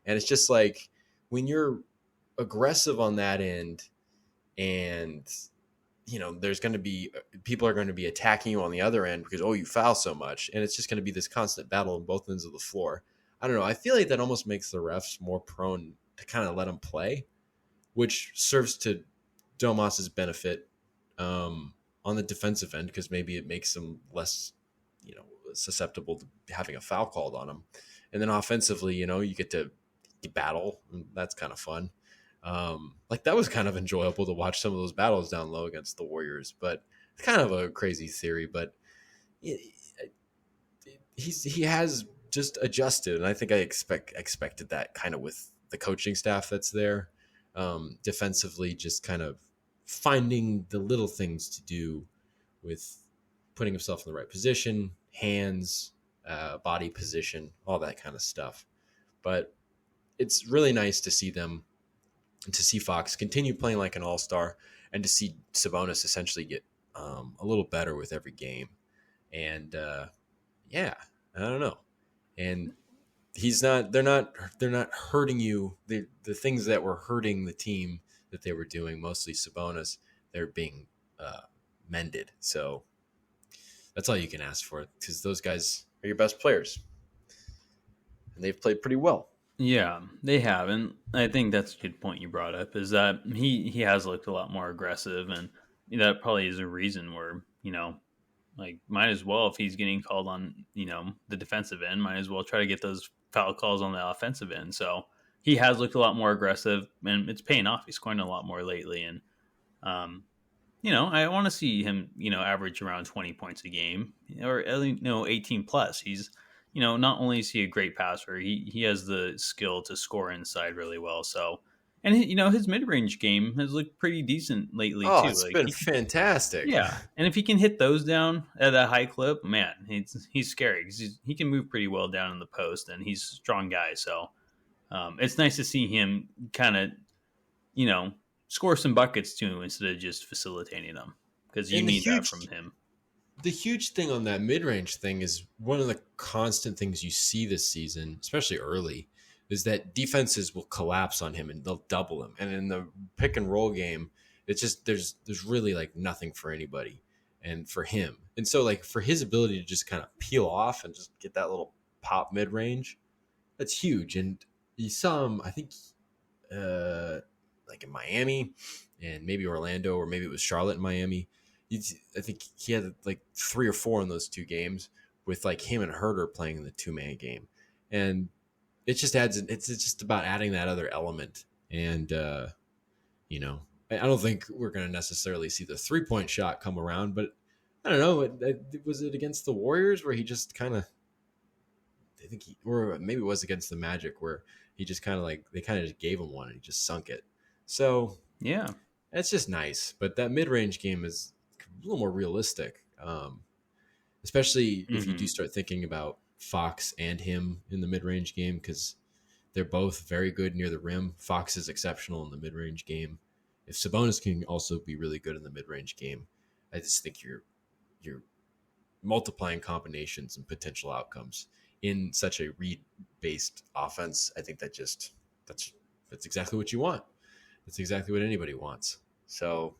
And it's just like when you're aggressive on that end and there's going to be people are going to be attacking you on the other end because you foul so much, and it's just going to be this constant battle on both ends of the floor. I don't know. I feel like that almost makes the refs more prone to kind of let them play, which serves to Domas's benefit on the defensive end because maybe it makes them less, susceptible to having a foul called on them. And then offensively, you get to battle. And that's kind of fun. Like that was kind of enjoyable to watch some of those battles down low against the Warriors, but it's kind of a crazy theory, but he has just adjusted, and I think I expected that kind of with the coaching staff that's there. Defensively, just kind of finding the little things to do with putting himself in the right position, hands, body position, all that kind of stuff. But it's really nice to see them, to see Fox continue playing like an all-star, and to see Sabonis essentially get a little better with every game. And yeah, I don't know. And they're not hurting you. The things that were hurting the team that they were doing, mostly Sabonis, they're being mended. So that's all you can ask for, because those guys are your best players, and they've played pretty well. Yeah, they have, and I think that's a good point you brought up. Is that he has looked a lot more aggressive, and that probably is a reason where like might as well, if he's getting called on the defensive end, might as well try to get those foul calls on the offensive end. So he has looked a lot more aggressive, and it's paying off. He's scoring a lot more lately, and I want to see him average around 20 points a game, or at least 18 plus. He's not only is he a great passer, he has the skill to score inside really well. So, and his mid range game has looked pretty decent lately Oh, too. it's Like been fantastic. yeah, and if he can hit those down at a high clip, man, he's scary because he can move pretty well down in the post, and he's a strong guy. So it's nice to see him kind of score some buckets too, instead of just facilitating them, because you And need that from him. the huge thing on that mid-range thing is one of the constant things you see this season, especially early, is that defenses will collapse on him and they'll double him. And in the pick and roll game, it's just there's really like nothing for anybody and for him. And so like for his ability to just kind of peel off and just get that little pop mid-range, that's huge. And you saw him, I think like in Miami and maybe Orlando, or maybe it was Charlotte and Miami. I think he had like 3 or 4 in those 2 games with like him and Herter playing in the 2-man game. And it just adds, it's just about adding that other element. And, I don't think we're going to necessarily see the 3-point shot come around, but I don't know. Was it against the Warriors where he just kind of, or maybe it was against the Magic where he just kind of like, they kind of just gave him one and he just sunk it. So Yeah, it's just nice. But that mid-range game is a little more realistic, especially if you do start thinking about Fox and him in the mid-range game, because they're both very good near the rim. Fox is exceptional in the mid-range game. If Sabonis can also be really good in the mid-range game, I just think you're multiplying combinations and potential outcomes in such a read-based offense. I think that's exactly what you want. That's exactly what anybody wants. So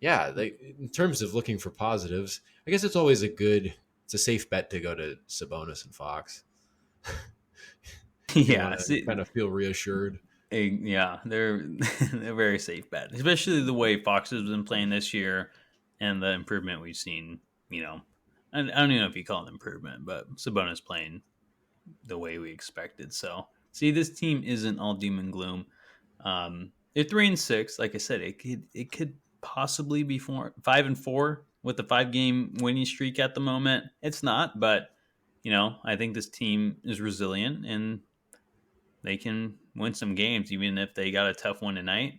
yeah, in terms of looking for positives, I guess it's a safe bet to go to Sabonis and Fox. yeah. Kind of feel reassured. Yeah, they're a very safe bet, especially the way Fox has been playing this year and the improvement we've seen. I don't even know if you call it improvement, but Sabonis playing the way we expected. So, see, this team isn't all doom and gloom. They're 3-6. Like I said, it could possibly be 5-4 with the 5-game winning streak at the moment. It's not, but I think this team is resilient and they can win some games, even if they got a tough one tonight.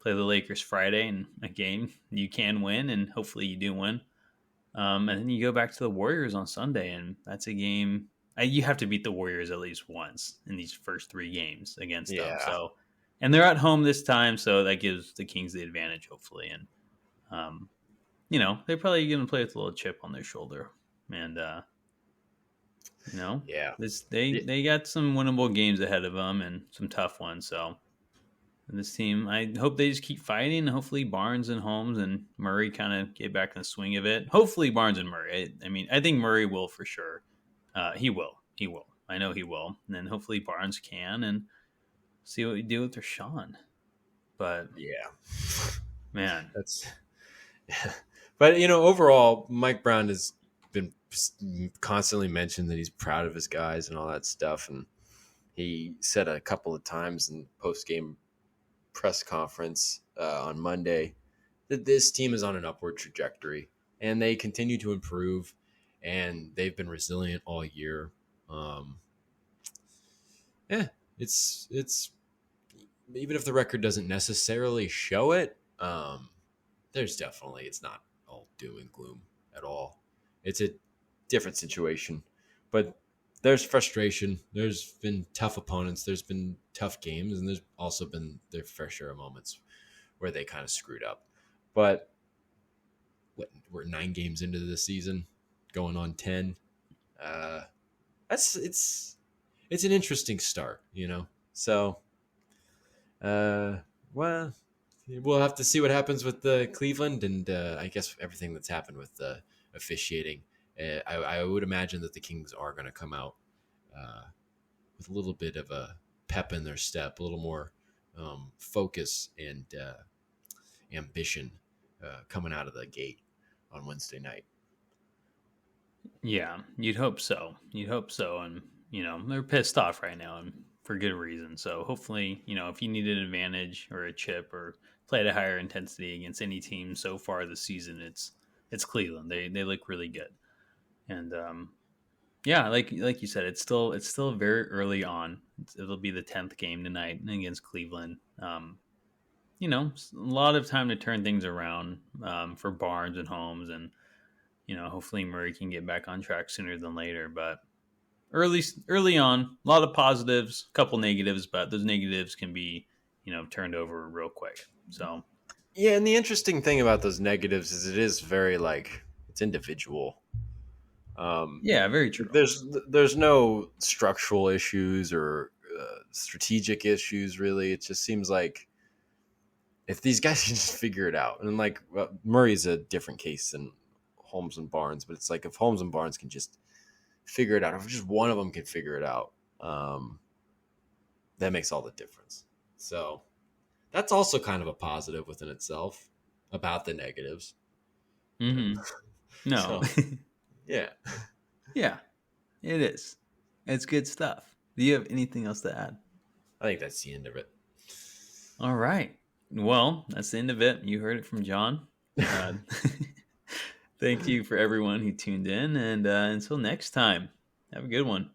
Play the Lakers Friday in a game you can win, and hopefully you do win. And then you go back to the Warriors on Sunday, and that's a game you have to beat the Warriors at least once in these first 3 games against them. So, and they're at home this time, so that gives the Kings the advantage, hopefully. And they're probably going to play with a little chip on their shoulder, and they got some winnable games ahead of them and some tough ones. So, and this team, I hope they just keep fighting. Hopefully, Barnes and Holmes and Murray kind of get back in the swing of it. Hopefully, Barnes and Murray. I think Murray will for sure. He will. I know he will. And then hopefully Barnes can, and see what we do with Rashawn. But yeah, man, that's. Yeah. But overall, Mike Brown is been constantly mentioned that he's proud of his guys and all that stuff. And he said a couple of times in post-game press conference on Monday that this team is on an upward trajectory and they continue to improve and they've been resilient all year. Yeah, it's even if the record doesn't necessarily show it, there's definitely, it's not all doom and gloom at all. It's a different situation, but there's frustration. There's been tough opponents. There's been tough games, and there's also been their fair share of moments where they kind of screwed up. But we're 9 games into the season, going on 10. It's an interesting start, you know. So, well, we'll have to see what happens with the Cleveland, and I guess everything that's happened with the officiating. I would imagine that the Kings are going to come out with a little bit of a pep in their step, a little more focus and ambition coming out of the gate on Wednesday night. Yeah, you'd hope so. And, they're pissed off right now and for good reason. So hopefully, if you need an advantage or a chip or play at a higher intensity against any team so far this season, it's Cleveland. They look really good. And yeah, like you said, it's still very early on. It'll be the 10th game tonight against Cleveland. A lot of time to turn things around for Barnes and Holmes, and hopefully Murray can get back on track sooner than later. But early on, a lot of positives, a couple negatives, but those negatives can be turned over real quick. So yeah, and the interesting thing about those negatives is it is very it's individual. Yeah, very true. There's no structural issues or strategic issues really. It just seems like if these guys can just figure it out, and Murray's a different case than Holmes and Barnes, but it's like if Holmes and Barnes can just figure it out, if just one of them can figure it out, that makes all the difference. So that's also kind of a positive within itself about the negatives. Mm-hmm. No. So, yeah. Yeah, it is. It's good stuff. Do you have anything else to add? I think that's the end of it. All right. Well, that's the end of it. You heard it from John. Thank you for everyone who tuned in. And until next time, have a good one.